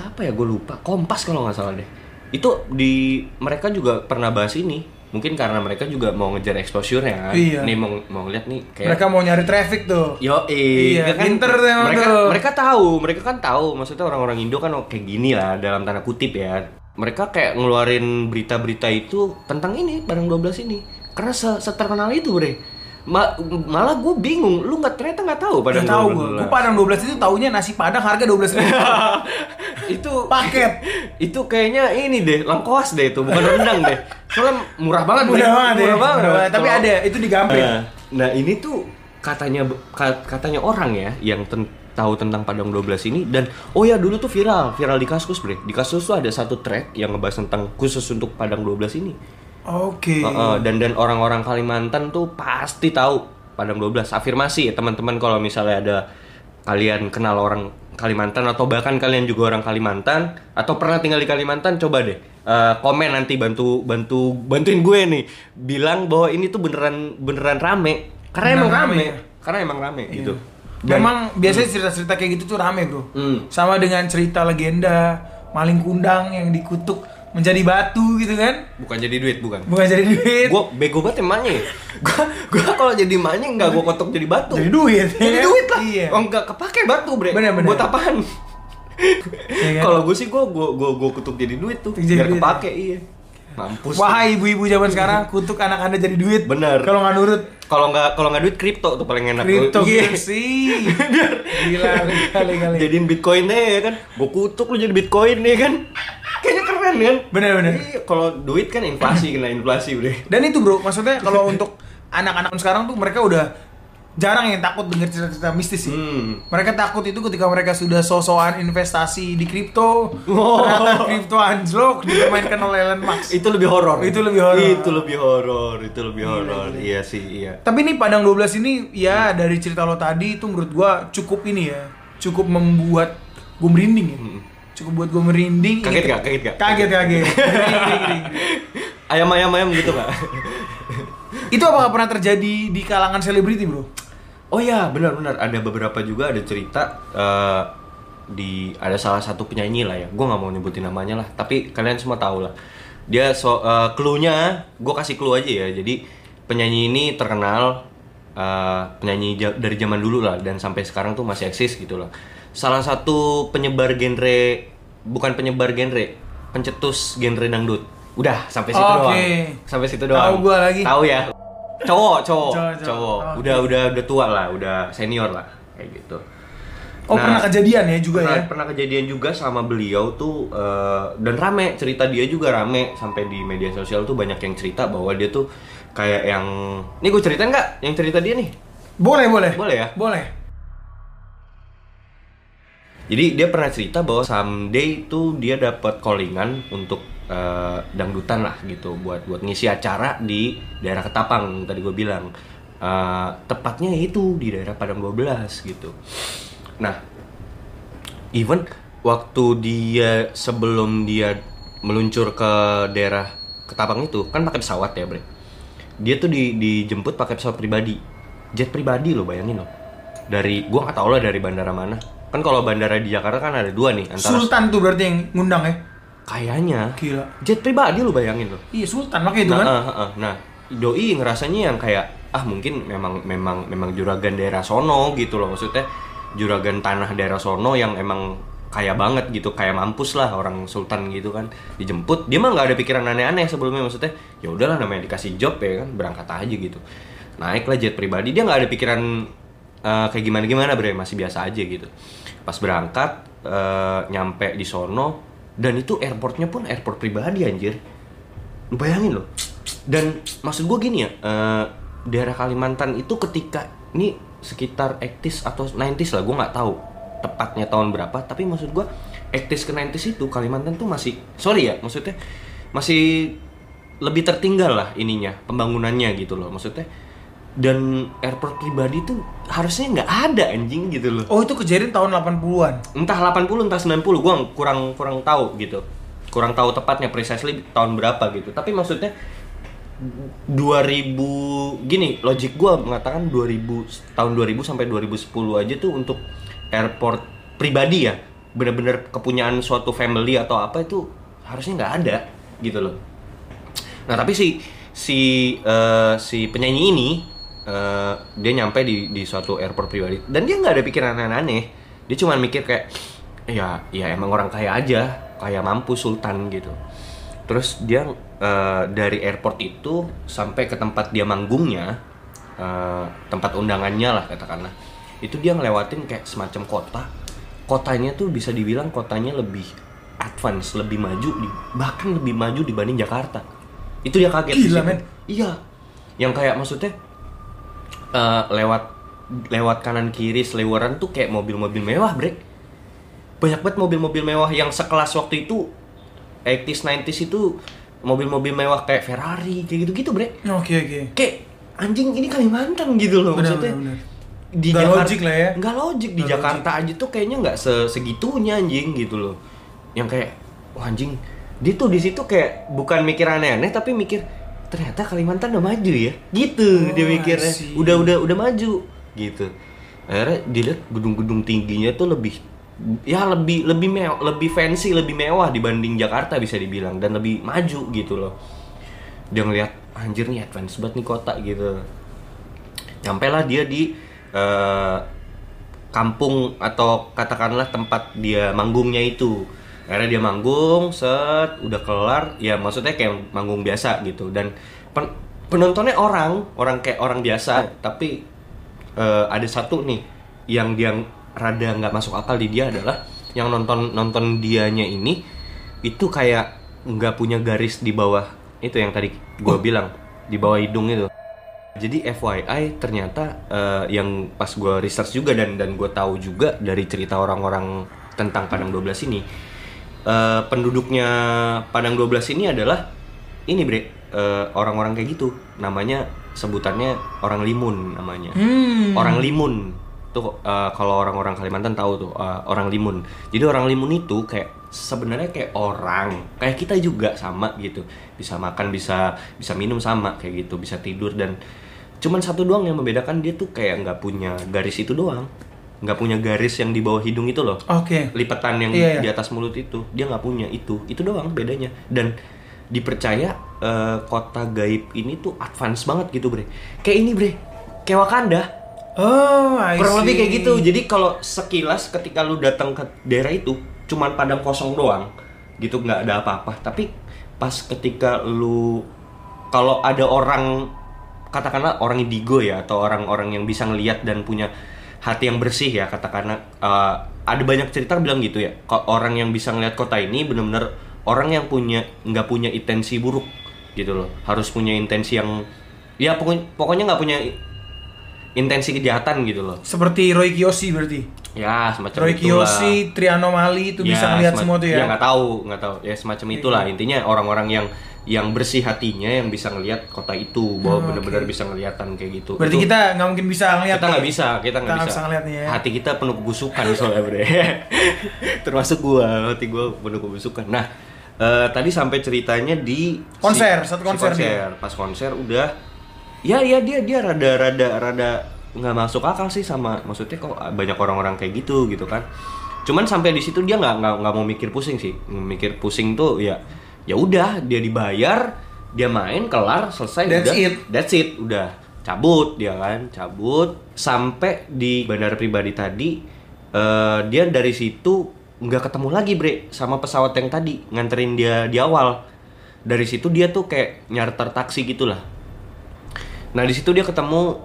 apa ya, gue lupa, Kompas kalau nggak salah deh, itu mereka juga pernah bahas ini. Mungkin karena mereka juga mau ngejar exposure-nya kan. Nih mau ngeliat nih kayak mereka mau nyari traffic tuh. Iya kan, pinter tuh mereka kan tahu maksudnya orang-orang Indo kan kayak gini lah dalam tanda kutip ya. Mereka kayak ngeluarin berita-berita itu tentang ini, Padang 12 ini. Karena seterkenal itu, bre. Malah gue bingung, lu ternyata nggak tahu Padang 12. Gue Padang 12 itu taunya nasi Padang harga 12.000. Itu paket. Itu kayaknya ini deh, lengkoas deh itu, bukan rendang deh. Soalnya murah banget. Murah banget. Tapi ada, itu digampit. Nah ini tuh katanya orang ya yang tahu tentang Padang 12 ini. Dan dulu tuh viral di Kaskus, bre. Di Kaskus tuh ada satu track yang ngebahas tentang khusus untuk Padang 12 ini. Dan orang-orang Kalimantan tuh pasti tahu Padang 12. Afirmasi ya teman-teman, kalau misalnya ada kalian kenal orang Kalimantan atau bahkan kalian juga orang Kalimantan atau pernah tinggal di Kalimantan, coba deh komen nanti, bantuin gue nih bilang bahwa ini tuh beneran rame. Karena emang rame gitu. Memang biasanya cerita-cerita kayak gitu tuh rame, bro. Sama dengan cerita legenda maling kundang yang dikutuk menjadi batu gitu kan. Bukan jadi duit. Bukan jadi duit. Gue bego banget emaknya. Gue kalau jadi emaknya enggak gue kotok jadi batu. Jadi duit. Jadi duit lah. Iya. Enggak kepake batu, bre. Bener. Buat apaan? Ya kan? Kalau gue sih gue kutuk jadi duit tuh. Biar kepake, iya. Mampus. Wahai ibu-ibu zaman sekarang, kutuk anak Anda jadi duit. Bener. Kalau nggak nurut. Kalau nggak duit, kripto tuh paling enak. Kripto sih. Gila. Jadiin Bitcoin deh ya kan. Gue kutuk lu jadi Bitcoin nih kan. Kayaknya keren kan? Bener. Kalau duit kan kena inflasi, bre. Dan itu, bro, maksudnya kalau untuk anak-anak sekarang tuh mereka udah jarang yang takut dengar cerita-cerita mistis sih. Mereka takut itu ketika mereka sudah so-soan investasi di kripto, ternyata kripto anjlok dipermainkan oleh Elon Musk. Itu lebih horor. Itu lebih horor. Iya sih. Tapi nih Padang 12 ini ya dari cerita lo tadi itu menurut gua cukup ini ya, cukup membuat gua merinding ya. Cukup buat gua merinding. Kaget gak? Kaget. Ayam gitu gak? Itu apakah pernah terjadi di kalangan selebriti, bro? Oh ya, benar-benar ada beberapa juga ada cerita ada salah satu penyanyi lah ya. Gue nggak mau nyebutin namanya lah, tapi kalian semua tahu lah. Dia clue-nya, gue kasih clue aja ya. Jadi penyanyi ini terkenal, penyanyi dari zaman dulu lah dan sampai sekarang tuh masih eksis gitu lah. Salah satu penyebar genre, bukan penyebar genre, pencetus genre dangdut. Udah sampai situ doang. Sampai situ doang. Tahu gue lagi. Tahu ya. Cowok. Okay. Udah tua lah, udah senior lah kayak gitu. Oh, pernah kejadian ya juga ya? Pernah kejadian juga sama beliau tuh, dan rame, cerita dia juga rame. Sampai di media sosial tuh banyak yang cerita bahwa dia tuh kayak yang... Nih gue ceritain nggak yang cerita dia nih? Boleh ya? Boleh. Jadi dia pernah cerita bahwa someday tuh dia dapat callingan untuk dangdutan lah gitu, buat ngisi acara di daerah Ketapang tadi gue bilang. Tepatnya itu di daerah Padang 12 gitu. Nah, even waktu dia sebelum dia meluncur ke daerah Ketapang itu kan pakai pesawat ya, Bre. Dia tuh dijemput pakai pesawat pribadi, jet pribadi lo, bayangin lo. Gua nggak tahu lah dari bandara mana. Kan kalau bandara di Jakarta kan ada dua nih, antara Sultan tuh berarti yang ngundang ya? Kayaknya. Gila. Jet pribadi lo, bayangin lo. Iya, Sultan makanya itu kan. Nah, doi ngerasanya yang kayak mungkin memang juragan daerah sono gitu loh, maksudnya juragan tanah daerah sono yang emang kaya banget gitu, kayak mampus lah orang sultan gitu kan. Dijemput, dia mah nggak ada pikiran aneh-aneh sebelumnya, maksudnya ya udahlah namanya dikasih job ya kan, berangkat aja gitu. Naiklah jet pribadi, dia nggak ada pikiran kayak gimana Bre, masih biasa aja gitu. Pas berangkat nyampe di sono, dan itu airportnya pun airport pribadi anjir. Lu bayangin loh. Dan maksud gue gini ya, daerah Kalimantan itu ketika ini sekitar 80s atau 90s lah, gue nggak tahu tepatnya tahun berapa, tapi maksud gue 80s ke 90s itu Kalimantan tuh masih, maksudnya masih lebih tertinggal lah ininya, pembangunannya gitu loh maksudnya. Dan airport pribadi tuh harusnya nggak ada anjing gitu loh. Oh, itu kejadian tahun 80-an? Entah 80, entah 90, gue kurang tahu gitu. Kurang tahu tepatnya precisely tahun berapa gitu. Tapi maksudnya 2000 gini, logik gue mengatakan 2000 sampai 2010 aja tuh untuk airport pribadi ya, benar-benar kepunyaan suatu family atau apa, itu harusnya nggak ada gitu loh. Nah tapi si penyanyi ini dia nyampe di suatu airport pribadi dan dia nggak ada pikiran aneh-aneh. Dia cuma mikir kayak ya emang orang kaya aja, kayak mampu sultan gitu. Terus dia dari airport itu sampai ke tempat dia manggungnya, tempat undangannya lah katakanlah, itu dia ngelewatin kayak semacam kotanya tuh bisa dibilang kotanya lebih advance, lebih maju, bahkan lebih maju dibanding Jakarta. Itu dia kaget. Gila men. Iya, yang kayak maksudnya lewat kanan kiri seliweran tuh kayak mobil-mobil mewah, Bre. Banyak banget mobil-mobil mewah yang sekelas waktu itu 80s 90s itu, mobil-mobil mewah kayak Ferrari kayak gitu-gitu, Bre. Oke. Kayak anjing ini Kalimantan gitu loh, maksudnya. Bener. Di nggak Jakarta logik lah ya. Nggak logik di Jakarta aja tuh kayaknya nggak segitunya anjing gitu loh. Yang kayak wah anjing, dia tuh di situ kayak bukan mikir aneh-aneh tapi mikir ternyata Kalimantan udah maju ya. Gitu dia mikirnya. Udah maju gitu. Akhirnya dilihat gedung-gedung tingginya tuh lebih mewah, lebih fancy, lebih mewah dibanding Jakarta bisa dibilang, dan lebih maju gitu loh. Dia ngeliat anjir nih advance banget nih kota gitu. Nyampailah dia di kampung atau katakanlah tempat dia manggungnya itu. Akhirnya dia manggung, udah kelar, ya maksudnya kayak manggung biasa gitu. Dan penontonnya orang kayak orang biasa, tapi ada satu nih yang dia rada nggak masuk akal di dia adalah yang nonton dianya ini itu kayak nggak punya garis di bawah itu yang tadi gue bilang, di bawah hidung itu. Jadi FYI ternyata yang pas gue research juga dan gue tahu juga dari cerita orang-orang tentang Padang 12 ini, penduduknya Padang 12 ini adalah ini Bre, orang-orang kayak gitu, namanya sebutannya orang limun namanya. Orang limun tuh kalau orang-orang Kalimantan tahu tuh orang limun. Jadi orang limun itu kayak sebenarnya kayak orang kayak kita juga sama gitu, bisa makan, bisa minum sama kayak gitu, bisa tidur dan Cuman satu doang yang membedakan, dia tuh kayak nggak punya garis itu doang, nggak punya garis yang di bawah hidung itu loh. Oke. Lipatan yang Iya. di atas mulut itu dia nggak punya, itu doang bedanya. Dan dipercaya kota gaib ini tuh advance banget gitu bre, kayak ini bre, kayak Wakanda. Oh, I Kurang lebih see. kayak gitu. Jadi kalau sekilas ketika lu datang ke daerah itu cuman padang kosong doang gitu, nggak ada apa-apa. Tapi pas ketika lu, kalau ada orang, katakanlah orang indigo ya, atau orang-orang yang bisa ngelihat dan punya hati yang bersih ya, katakanlah ada banyak cerita bilang gitu ya, orang yang bisa ngelihat kota ini benar-benar orang yang nggak punya intensi buruk gitu loh, harus punya intensi yang ya pokoknya nggak punya intensi kejahatan gitu loh. Seperti Roy Kiyoshi berarti. Ya semacam Roy itulah. Kiyoshi, Trianomali itu bisa ngelihat semua tuh ya. Ya nggak tahu ya semacam itulah. Intinya orang-orang yang bersih hatinya yang bisa ngelihat kota itu, bahwa benar-benar bisa ngeliatan kayak gitu. Berarti itu, kita nggak mungkin bisa ngelihat. kita nggak bisa ngeliatnya ya. Hati kita penuh kebusukan soalnya bre. Termasuk hati gua penuh kebusukan. Nah tadi sampai ceritanya di konser, satu konser dia. Pas konser udah ya dia rada nggak masuk akal sih, sama maksudnya kok banyak orang-orang kayak gitu kan. Cuman sampai di situ dia nggak mau mikir pusing sih. Mikir pusing tuh ya udah, dia dibayar, dia main, kelar, selesai, that's it, udah cabut dia kan, sampai di bandara pribadi tadi. Dia dari situ nggak ketemu lagi bre sama pesawat yang tadi nganterin dia di awal. Dari situ dia tuh kayak nyarter taksi gitulah. Nah di situ dia ketemu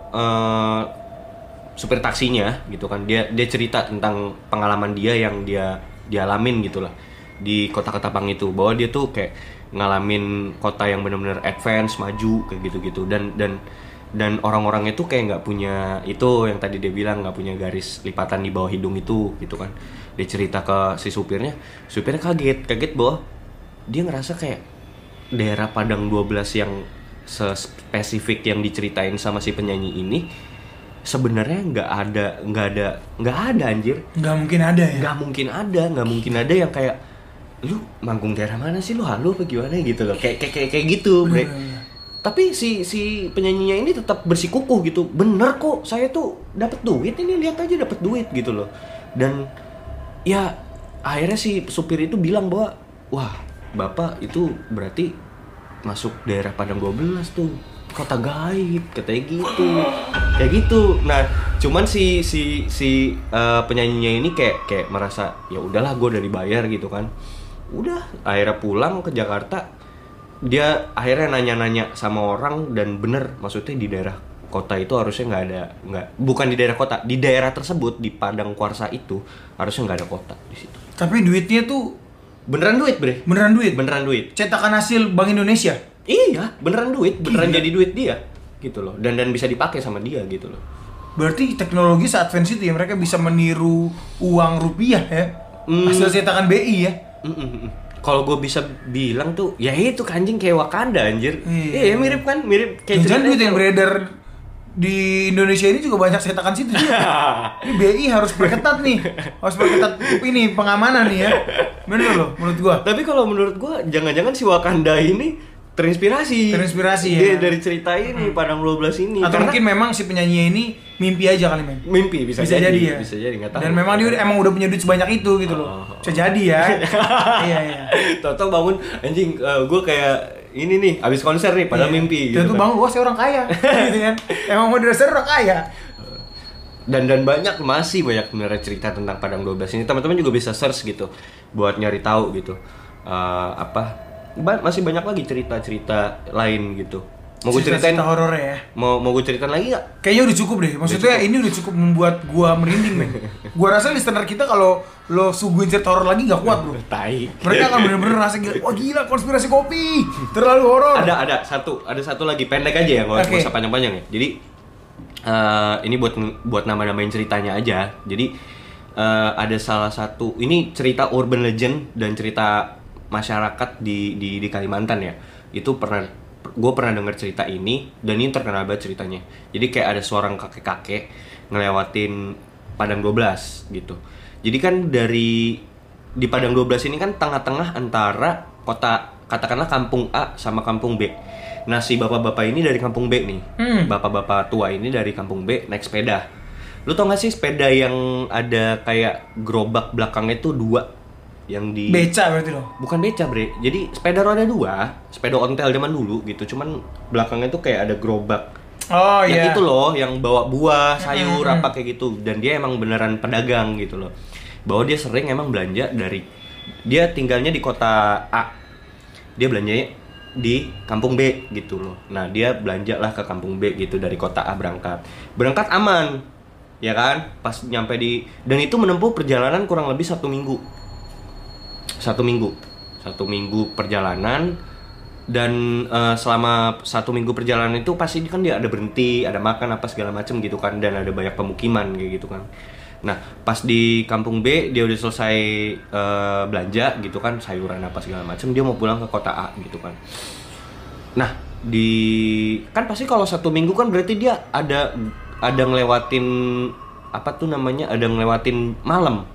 supir taksinya gitu kan. Dia cerita tentang pengalaman dia yang dia alamin gitulah di kota Ketapang itu, bahwa dia tuh kayak ngalamin kota yang benar-benar advance, maju kayak gitu-gitu, dan orang-orangnya tuh kayak nggak punya itu yang tadi dia bilang, nggak punya garis lipatan di bawah hidung itu gitu kan. Dia cerita ke si supirnya kaget bahwa dia ngerasa kayak daerah Padang 12 yang spesifik yang diceritain sama si penyanyi ini sebenarnya nggak ada anjir. Nggak mungkin ada ya. Nggak mungkin ada yang kayak lu manggung daerah mana sih, lu halu apa gimana gitu loh, kayak gitu bre. Tapi si penyanyinya ini tetap bersikukuh gitu, bener kok saya tuh dapat duit ini, lihat aja dapat duit gitu loh. Dan ya akhirnya si supir itu bilang bahwa wah bapak itu berarti masuk daerah Padang 12 tuh, kota gaib katanya gitu, kayak gitu. Nah cuman si penyanyinya ini kayak merasa ya udahlah gue udah dibayar gitu kan. Udah akhirnya pulang ke Jakarta. Dia akhirnya nanya-nanya sama orang, dan bener maksudnya di daerah kota itu harusnya bukan di daerah kota, di daerah tersebut di Padang Kuarsa itu harusnya nggak ada kota di situ. Tapi duitnya tuh beneran duit bre. Beneran duit. Cetakan hasil Bank Indonesia. Iya, beneran duit, jadi duit dia gitu loh. Dan bisa dipakai sama dia gitu loh. Berarti teknologi se-advance itu ya, mereka bisa meniru uang rupiah ya. Hasil cetakan BI ya. Kalau gue bisa bilang tuh, ya itu kanjing kayak Wakanda anjir. Iya, mirip kayak jangan duit yang beredar di Indonesia ini juga banyak cetakan situ juga. Ini BI harus perketat nih. Harus perketat ini pengamanan nih ya. Bener loh menurut gua. Tapi kalau menurut gua jangan-jangan si Wakanda ini terinspirasi ya dari cerita ini Padang 12 ini. Atau mungkin memang si penyanyi ini mimpi aja kali men. Mimpi bisa jadi ya. Bisa jadi, enggak tahu. Dan memang dia emang udah punya duit sebanyak itu gitu loh. Bisa jadi ya. Iya. Tahu-tahu bangun anjing, gua kayak ini nih abis konser nih padahal mimpi gitu. Dan tuh bangun gua saya orang kaya gitu kan. Emang mau dasar orang kaya. Dan masih banyak sebenarnya cerita tentang Padang 12 ini. Teman-teman juga bisa search gitu buat nyari tahu gitu. Masih banyak lagi cerita-cerita lain gitu. Mau gue ceritain horor ya? Mau gue ceritain lagi nggak? Kayaknya udah cukup deh. Maksudnya ini udah cukup membuat gua merinding men. Gua rasa listener kita kalau lo suguhin cerita horor lagi nggak kuat bro. Tai. Mereka akan bener-bener rasa gila. Wah gila konspirasi kopi. Terlalu horor. Ada satu lagi pendek aja ya, nggak usah panjang-panjang ya. Jadi ini buat nama-namain ceritanya aja. Jadi ada salah satu, ini cerita urban legend dan cerita masyarakat di Kalimantan ya. Itu gue pernah dengar cerita ini, dan ini terkenal banget ceritanya. Jadi kayak ada seorang kakek-kakek ngelewatin Padang 12 gitu. Jadi kan di Padang 12 ini kan tengah-tengah antara kota, katakanlah kampung A sama kampung B. Nah si bapak-bapak ini dari kampung B nih, bapak-bapak tua ini dari kampung B naik sepeda. Lu tau gak sih sepeda yang ada kayak gerobak belakangnya tuh 2 yang di beca berarti loh. Bukan beca bre, jadi sepeda roda 2, sepeda ontel zaman dulu gitu, cuman belakangnya tuh kayak ada gerobak. Oh yang iya. itu loh, yang bawa buah, sayur, apa kayak gitu. Dan dia emang beneran pedagang gitu loh. Bahwa dia sering emang belanja dia tinggalnya di kota A, dia belanjanya di kampung B gitu loh. Nah dia belanja lah ke kampung B gitu, dari kota A berangkat aman, ya kan? Pas nyampe dan itu menempuh perjalanan kurang lebih 1 minggu. 1 minggu perjalanan. Dan selama 1 minggu perjalanan itu pasti kan dia ada berhenti, ada makan apa segala macem gitu kan, dan ada banyak pemukiman kayak gitu kan. Nah pas di kampung B dia udah selesai belanja gitu kan, sayuran apa segala macem, dia mau pulang ke kota A gitu kan. Nah kan pasti kalau 1 minggu kan berarti dia ada ngelewatin apa tuh namanya, ada ngelewatin malam.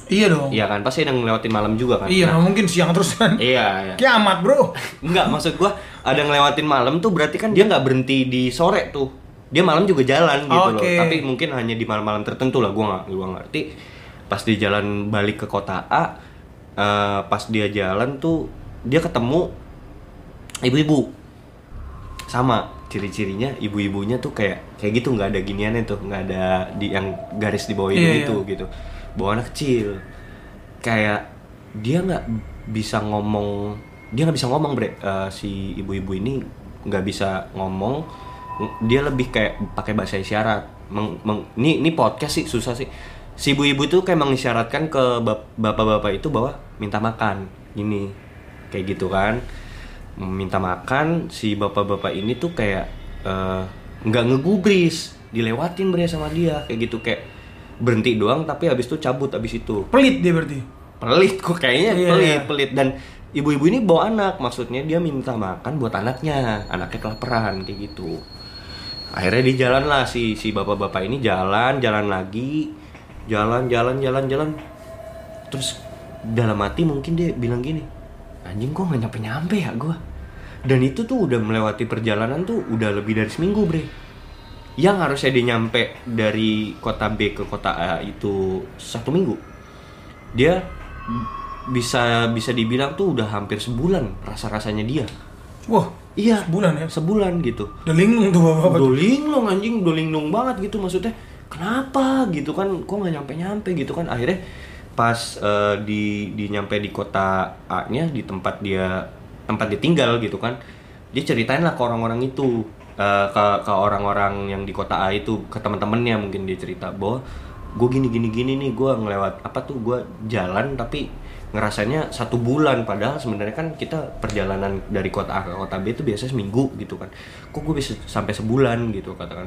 Iya dong. Iya kan, pasti ada ngelewatin malam juga kan. Iya, nggak mungkin siang terus kan. Iya. Kiamat bro. Enggak, maksud gua ada ngelewatin malam tuh berarti kan dia nggak berhenti di sore tuh. Dia malam juga jalan gitu loh. Tapi mungkin hanya di malam-malam tertentu lah, gua ngerti. Pas di jalan balik ke kota A, pas dia jalan tuh dia ketemu ibu-ibu. Sama ciri-cirinya ibu-ibunya tuh kayak gitu, nggak ada giniannya tuh, nggak ada yang garis di bawah itu gitu. Bawa anak kecil, kayak dia nggak bisa ngomong bre. Si ibu-ibu ini nggak bisa ngomong, dia lebih kayak pakai bahasa isyarat. Ini podcast sih susah sih. Si ibu-ibu itu kayak mengisyaratkan ke bapak-bapak itu bahwa minta makan, gini kayak gitu kan, minta makan. Si bapak-bapak ini tuh kayak nggak ngegubris, dilewatin bre sama dia kayak gitu, kayak berhenti doang tapi habis itu cabut. Habis itu pelit dia berarti. Pelit kok kayaknya. Pelit. Dan ibu-ibu ini bawa anak, maksudnya dia minta makan buat anaknya kelaparan kayak gitu. Akhirnya di jalan lah si bapak-bapak ini jalan lagi, jalan. Terus dalam hati mungkin dia bilang gini, anjing kok nggak nyampe ya gua. Dan itu tuh udah melewati perjalanan tuh udah lebih dari seminggu bre. Yang harusnya dia nyampe dari kota B ke kota A itu 1 minggu, dia bisa dibilang tuh udah hampir sebulan rasa-rasanya dia. Wah, iya, sebulan ya? Sebulan gitu. Udah linglung tuh bapak. Udah linglung anjing, udah linglung banget gitu, maksudnya kenapa gitu kan, kok nggak nyampe gitu kan. Akhirnya pas di nyampe di kota A-nya, di tempat dia tinggal gitu kan, dia ceritain lah ke orang-orang itu. Ke orang-orang yang di kota A itu, ke teman-temannya mungkin dia cerita bahwa gue gini nih, gue ngelewat gue jalan tapi ngerasanya 1 bulan, padahal sebenarnya kan kita perjalanan dari kota A ke kota B itu biasanya seminggu gitu kan, kok gue bisa sampai sebulan gitu katakan.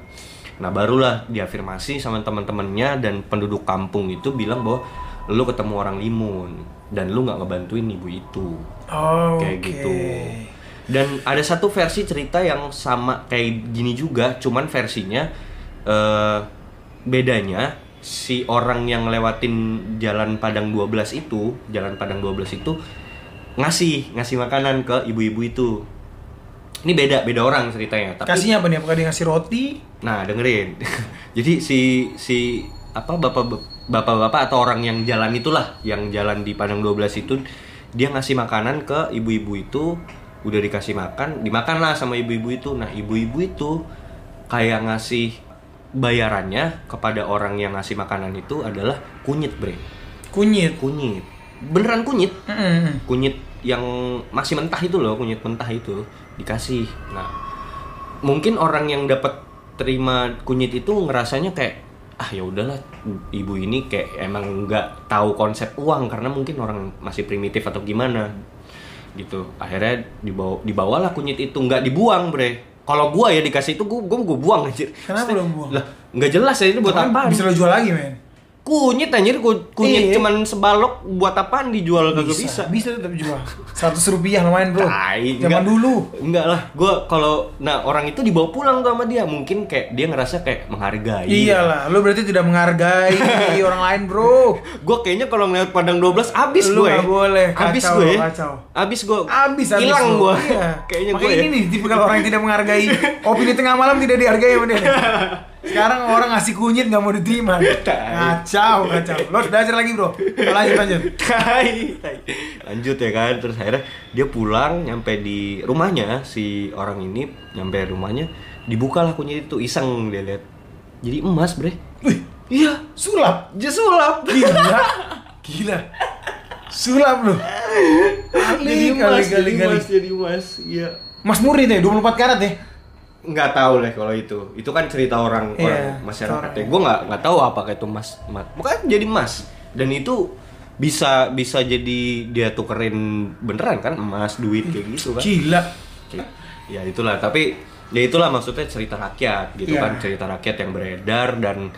Nah barulah diafirmasi sama teman-temannya dan penduduk kampung itu bilang bahwa lu ketemu orang limun dan lu nggak ngebantuin ibu itu. Kayak gitu. Dan ada satu versi cerita yang sama kayak gini juga, cuman versinya bedanya si orang yang ngelewatin jalan Padang 12 itu ngasih makanan ke ibu-ibu itu. Ini beda orang ceritanya. Tapi kasihnya apa nih? Apakah dia ngasih roti? Nah dengerin. Jadi si bapak-bapak atau orang yang jalan itulah, yang jalan di Padang 12 itu, dia ngasih makanan ke ibu-ibu itu. Udah dikasih makan, dimakan lah sama ibu-ibu itu. Nah ibu-ibu itu kayak ngasih bayarannya kepada orang yang ngasih makanan itu adalah kunyit bre. Kunyit beneran kunyit. Kunyit yang masih mentah itu loh, kunyit mentah itu dikasih. Nah mungkin orang yang dapat terima kunyit itu ngerasanya kayak ya udahlah, ibu ini kayak emang nggak tahu konsep uang, karena mungkin orang masih primitif atau gimana gitu. Akhirnya dibawalah kunyit itu, nggak dibuang bre. Kalau gua ya dikasih itu gua buang aja. Kenapa lo buang? Lah nggak jelas ya ini buat apa? Bisa lo jual lagi men. Kunyit anjir, kunyit Iya. cuman sebalok buat apaan dijual kagak bisa. Bisa tetap jual. 100 rupiah lumayan bro. Tai, Zaman dulu. Enggak lah, orang itu dibawa pulang tuh sama dia, mungkin kayak dia ngerasa kayak menghargai. Iyalah, lu berarti tidak menghargai orang lain bro. Gue kayaknya kalau ngeliat Padang 12 abis Lu gue. nggak boleh, Abis kacau, gue. kacau. Abis gue. Abis Hilang lu. gue. Iya. Kayaknya Makanya gue. ini nih tipe kalau orang yang tidak menghargai opini tengah malam tidak dihargai sama dia. Sekarang orang ngasih kunyit nggak mau diterima. Kacau. Lo harus belajar lagi bro. Lanjut. Tai. Lanjut ya kan, terus akhirnya dia pulang, nyampe di rumahnya si orang ini, nyampe rumahnya dibukalah kunyit itu, iseng dia lihat. Jadi emas, bre. Wih, Iya, sulap. dia sulap. Gila. Sulap lo. Jadi emas. Iya. Mas Murni deh, 24 karat deh. Nggak tahu lah kalau itu kan cerita orang Iya, masyarakat. orang. Gue nggak tahu apakah itu emas. Bukan jadi emas, dan itu bisa jadi dia tukerin beneran kan, emas, duit kayak gitu kan. Gila. Ya itulah, tapi ya itulah maksudnya cerita rakyat gitu Iya. kan, cerita rakyat yang beredar, dan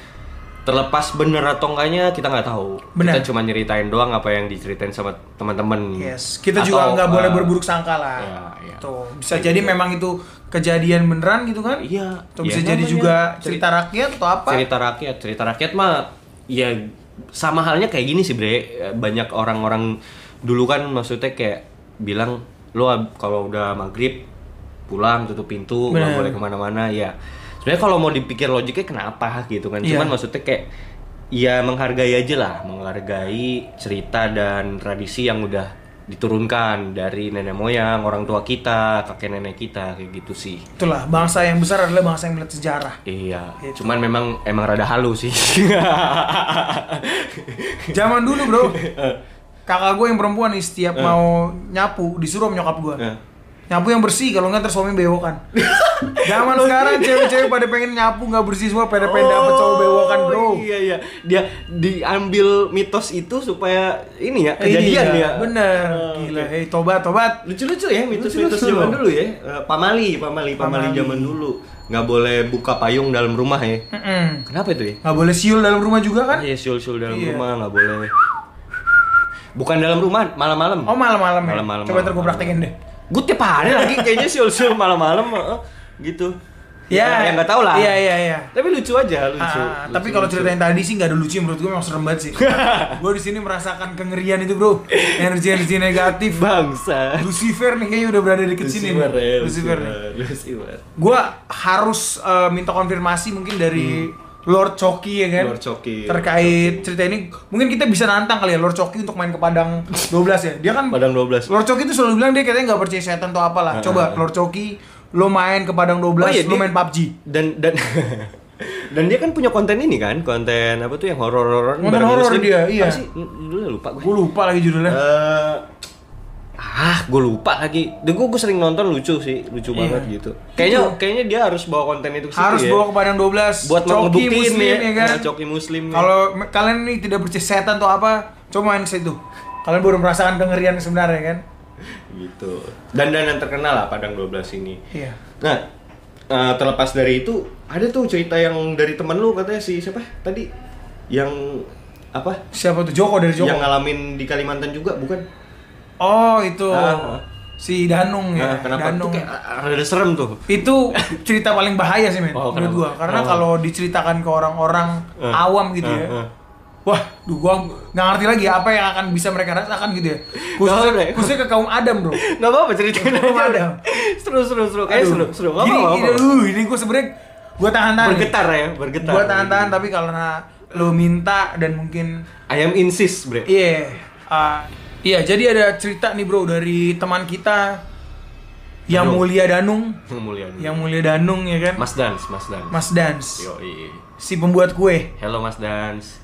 terlepas bener atau enggaknya kita nggak tahu. Benar. Kita cuma nyeritain doang apa yang diceritain sama teman-teman. Yes, kita juga nggak boleh berburuk sangka lah. Iya. Tuh, bisa jadi memang itu kejadian beneran gitu kan? Iya. Atau bisa Iya, jadi namanya juga cerita rakyat atau apa? Cerita rakyat mah ya sama halnya kayak gini sih, Bre. Banyak orang-orang dulu kan maksudnya kayak bilang lo kalau udah maghrib pulang tutup pintu, nggak Bener. boleh kemana-mana ya. Sebenarnya kalau mau dipikir logiknya kenapa gitu kan? Iya. Cuman maksudnya kayak ya menghargai aja lah, menghargai cerita dan tradisi yang udah diturunkan dari nenek moyang, orang tua kita, kakek nenek kita, kayak gitu sih. Itulah, bangsa yang besar adalah bangsa yang melihat sejarah. Iya, Gitu. cuman emang rada halu sih. Zaman dulu bro, kakak gue yang perempuan nih setiap mau nyapu disuruh sama nyokap gue. Nyapu yang bersih, kalau nggak ntar suami bewokan. Zaman sekarang cewek-cewek pada pengen nyapu nggak bersih semua, pada dapet cowok bewokan bro. Iya. Dia diambil mitos itu supaya ini ya, kejadian Iya, ya. bener. Gila, tobat. Lucu-lucu ya mitos-mitos Lucu-lucu. zaman dulu ya. Pamali zaman dulu. Nggak boleh buka payung dalam rumah ya. Kenapa itu ya? Nggak boleh siul dalam rumah juga kan? Iya, siul-siul dalam Iya. rumah nggak boleh. Bukan dalam rumah, malam-malam. Oh malam-malam ya? Malam-malam. Coba ntar gue praktekin deh. Gue tiap hari lagi kayaknya siul-siul malam-malam gitu. Ya, yang nggak tahu lah. Iya. Tapi lucu aja, lucu. Tapi kalau ceritain tadi sih nggak ada lucu, menurut gue memang serem banget sih. Gue di sini merasakan kengerian itu bro, energi negatif. Bangsa. Lucifer nih kayaknya udah berada deket sini nih. Lucifer. Gue harus minta konfirmasi mungkin dari Lord Coki ya kan? Lord Coki. Terkait cerita ini, mungkin kita bisa nantang kali ya Lord Coki untuk main ke Padang 12 ya. Dia kan Padang 12. Lord Coki itu selalu bilang dia katanya nggak percaya setan atau apalah. Coba Lord Coki, lo main ke Padang 12, lo main PUBG. Dan dan dia kan punya konten ini kan, konten apa tuh yang horor-horor. Konten horor dia, iya. Apa sih? Judulnya lupa gue. Gue lupa lagi judulnya. Gue lupa lagi. Dan gue sering nonton, lucu banget gitu. Kayaknya dia harus bawa konten itu ke situ Harus ya. bawa ke Padang 12. Buat Coki ngebuktiin Muslim ya, kan. Nah, Coki Muslim. Kalau kalian ini tidak percaya setan atau apa, coba main ke situ. Kalian baru merasakan kengerian sebenarnya kan. Gitu. Dan yang terkenal lah Padang 12 ini. Iya. Nah, terlepas dari itu, ada tuh cerita yang dari temen lu katanya si siapa tadi? Yang apa? Siapa tuh? Joko dari Joko. Yang ngalamin di Kalimantan juga, bukan? Oh, itu. Si Danung ya. Kenapa Danung. tuh kayak ada serem tuh? Itu cerita paling bahaya sih men, Oh, menurut gua. Karena kalau diceritakan ke orang-orang awam gitu ya. Wah, gua nggak ngerti lagi apa yang akan bisa mereka rasakan gitu ya. Khususnya ke kaum Adam, bro. Nggak apa-apa ceritain Kaum aja. Adam. Seru. Kayak seru. Nggak Gini, apa-apa. ini gua sebenarnya gua tahan-tahan. Bergetar. Gua tahan-tahan tapi karena lo minta dan mungkin Ayam insist, bre. Iya, jadi ada cerita nih bro dari teman kita yang mulia Danung. Yang mulia Danung ya kan? Mas Dance. Yoi. Si pembuat kue. Hello Mas Dance.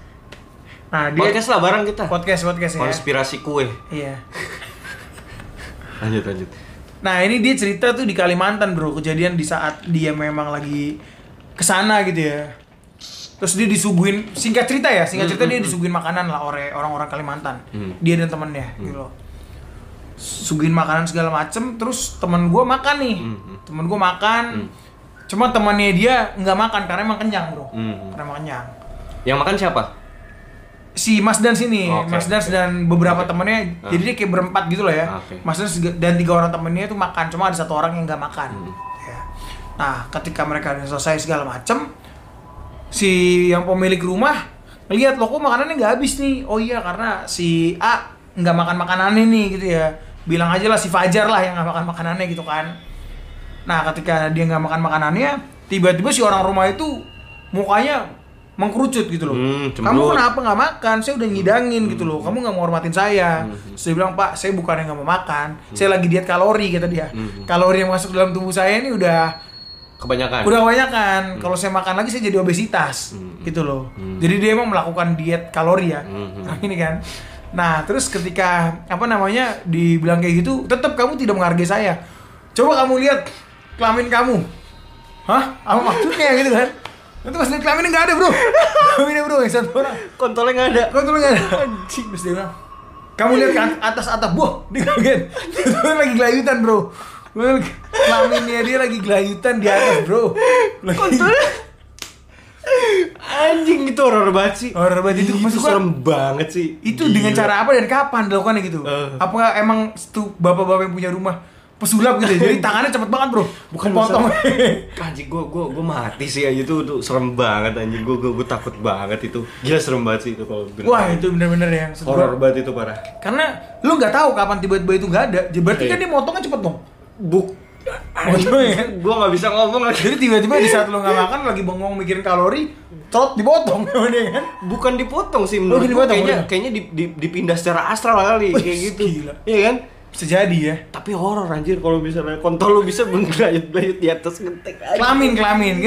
Nah, dia Podcast lah bareng kita. podcast ya. Konspirasi kue. Iya. Lanjut. Nah, ini dia cerita tuh di Kalimantan, bro. Kejadian di saat dia memang lagi kesana gitu ya. Terus dia disuguhin, singkat cerita dia disuguhin makanan lah oleh orang-orang Kalimantan. Dia dan temennya gitu loh. Suguhin makanan segala macem, terus temen gue makan nih. Temen gue makan. Cuma temannya dia nggak makan karena emang kenyang, bro. Karena emang kenyang. Yang makan siapa? si Mas Dan sini, Oke, Mas Dan oke. dan beberapa Oke. temennya, jadi dia kayak berempat gitu lah ya. Oke. Mas Dan dan 3 orang temennya itu makan, cuma ada 1 orang yang nggak makan. Ya. Nah, ketika mereka udah selesai segala macem, si yang pemilik rumah ngeliat loh kok makanannya nggak habis nih. Oh iya karena si A nggak makan makanannya nih gitu ya. Bilang aja lah si Fajar lah yang nggak makan makanannya gitu kan. Nah, ketika dia nggak makan makanannya, tiba-tiba si orang rumah itu mukanya mengkerucut gitu loh. Kamu cemberut. kenapa nggak makan? Saya udah ngidangin gitu loh. Kamu nggak mau hormatin saya. Terus dia bilang, Pak, saya bukannya nggak mau makan. Saya lagi diet kalori kata dia. Kalori yang masuk dalam tubuh saya ini udah Kebanyakan. kebanyakan. Kalau saya makan lagi saya jadi obesitas gitu loh. Jadi dia emang melakukan diet kalori ya. Nah, ini kan. Nah, terus ketika dibilang kayak gitu, tetap kamu tidak menghargai saya. Coba kamu lihat kelamin kamu. Hah? Apa maksudnya gitu kan? Itu pas lihat kelaminnya nggak ada bro. Kelaminnya bro yang 1 orang. Kontolnya nggak ada. Kontolnya nggak ada. Anjing. Terus dia bilang, kamu lihat ke atas boh, dia kaget. Itu lagi gelayutan bro. Kelaminnya dia lagi gelayutan di atas bro. Kontolnya. Anjing itu horor banget sih. Horor banget itu. Maksud gua, serem banget sih. itu Gila. dengan cara apa dan kapan dilakukannya gitu? Apakah emang tuh bapak-bapak yang punya rumah pesulap gitu ya? Jadi tangannya cepet banget bro. Bukan potong. Anjing gua mati sih aja tuh serem banget anjing. Gua takut banget itu. Gila serem banget sih itu kalau bener. Wah itu bener-bener ya. Maksud gua, horor banget itu parah. karena lu nggak tahu kapan tiba-tiba itu nggak ada. Berarti Iya. kan dia motongnya cepet dong. Potongnya gua nggak bisa ngomong lagi. Jadi tiba-tiba di saat lu nggak makan lagi bengong mikirin kalori, trot dipotong sama dia kan. Bukan dipotong sih menurut dipotong, gua, kayaknya bener. kayaknya dipindah secara astral kali Wih, kayak gitu. gila. Iya kan? Bisa jadi ya. Tapi horor anjir kalau misalnya kontol lu bisa bergelayut-gelayut di atas gentek aja. Kelamin,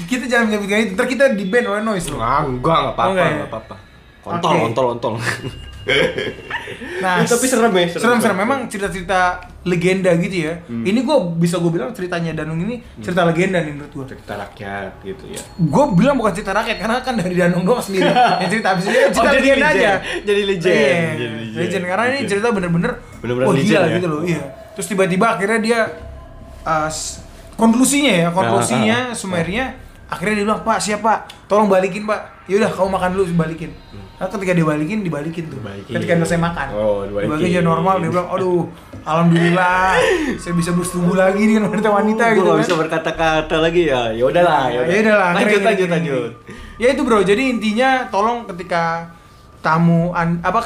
kita jangan menyebutkan itu. Ntar kita di ban oleh noise loh. Enggak apa-apa, Enggak ya? enggak apa-apa. Kontol, Oke. kontol. Nah, Tapi serem ya, serem. Memang cerita-cerita legenda gitu ya. Ini gue bilang ceritanya Danung ini cerita legenda nih menurut gue. Cerita rakyat gitu ya. Gue bilang bukan cerita rakyat karena kan dari Danung doang sendiri. Yang cerita abis itu cerita jadi legenda legend. aja. Jadi legend. Iya, Jadi legend. Karena ini Legend. cerita bener-bener Bener-bener wah legend gila ya. gitu loh. Iya. Terus tiba-tiba akhirnya dia konklusinya summernya akhirnya dia bilang, Pak siapa? Tolong balikin Pak. Yaudah kamu makan dulu, balikin. Nah, ketika dibalikin tuh. Dibalikin. Ketika selesai makan. Oh, dibalikin. Aja normal, dia bilang, aduh, alhamdulillah, saya bisa bersetubuh lagi dengan wanita Gua gitu nggak kan. bisa berkata-kata lagi ya. Ya udahlah, Ya udahlah, Lanjut. Ya itu bro, jadi intinya tolong ketika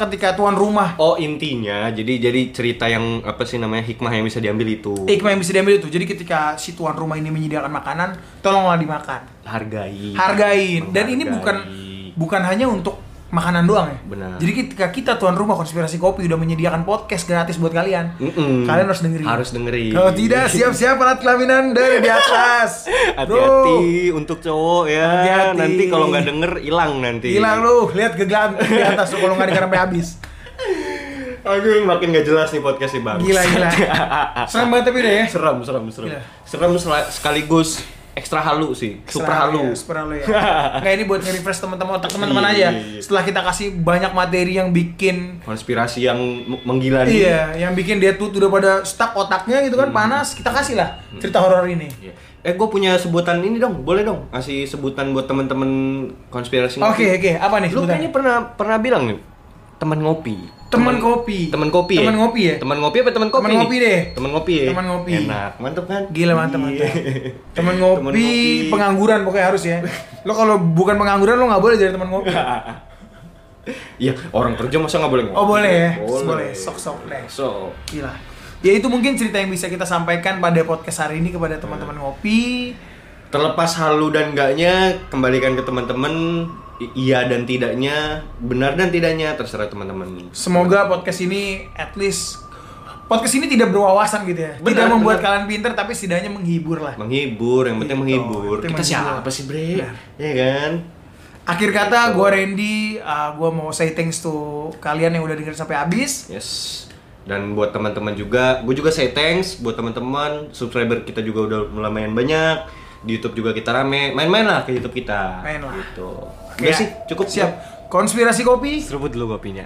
ketika tuan rumah Oh intinya, jadi cerita yang apa sih namanya hikmah yang bisa diambil itu. hikmah yang bisa diambil itu. Jadi ketika si tuan rumah ini menyediakan makanan, tolonglah dimakan. Hargain. Dan ini bukan hanya untuk makanan doang ya. Benar. Jadi ketika kita tuan rumah Konspirasi Kopi udah menyediakan podcast gratis buat kalian, kalian harus dengerin. Harus dengerin. Kalau tidak, siap-siap alat kelaminan dari di atas. Hati-hati untuk cowok ya. Hati-hati. Nanti kalau nggak denger hilang nanti. Hilang lu, lihat ke di atas lu kalau nggak dikarang sampai habis. Aduh, makin nggak jelas nih podcast nih bang. Gila. Serem banget tapi deh ya. Serem. Gila. Serem sekaligus ekstra halu sih. Super halu. Super halu ya. Nggak, ini buat nge-refresh teman-teman aja. Iya. Setelah kita kasih banyak materi yang bikin Konspirasi yang menggila nih. iya, yang bikin dia tuh udah pada stuck otaknya gitu kan, panas, kita kasih lah cerita horor ini. Iya. Gue punya sebutan ini dong, boleh dong kasih sebutan buat temen-temen konspirasi. Oke, apa nih Lu sebutannya? kayaknya pernah bilang nih, teman ngopi. Teman kopi. Teman kopi. Teman ngopi ya? Teman ngopi apa teman kopi? Teman nih? ngopi deh. Teman ngopi ya. Teman ngopi. Enak, mantep kan? Gila mantap. Iya. Teman ngopi, pengangguran pokoknya harus ya. Lo kalau bukan pengangguran lo nggak boleh jadi teman ngopi. Iya, orang kerja masa nggak boleh ngopi? Oh boleh ya? Boleh. Sok deh. So, Gila. Ya itu mungkin cerita yang bisa kita sampaikan pada podcast hari ini kepada teman-teman ngopi. terlepas halu dan enggaknya, kembalikan ke teman-teman. Iya dan tidaknya, benar dan tidaknya, terserah teman-teman. Semoga podcast ini podcast ini tidak berwawasan gitu ya. Tidak membuat kalian pinter tapi setidaknya menghibur lah. Menghibur, yang penting Gitu. menghibur. Itu Kita menghibur. siapa sih, Bre? Benar. Ya kan? Akhir kata, gue Randy, gue mau say thanks to kalian yang udah dengerin sampai habis. Yes. Dan buat teman-teman juga, gue juga say thanks buat teman-teman. Subscriber kita juga udah lumayan banyak. Di YouTube juga kita rame. Main-main lah ke YouTube kita. Main lah. Gitu. Oke, Udah sih, cukup. Siap. Konspirasi Kopi. Seruput dulu kopinya.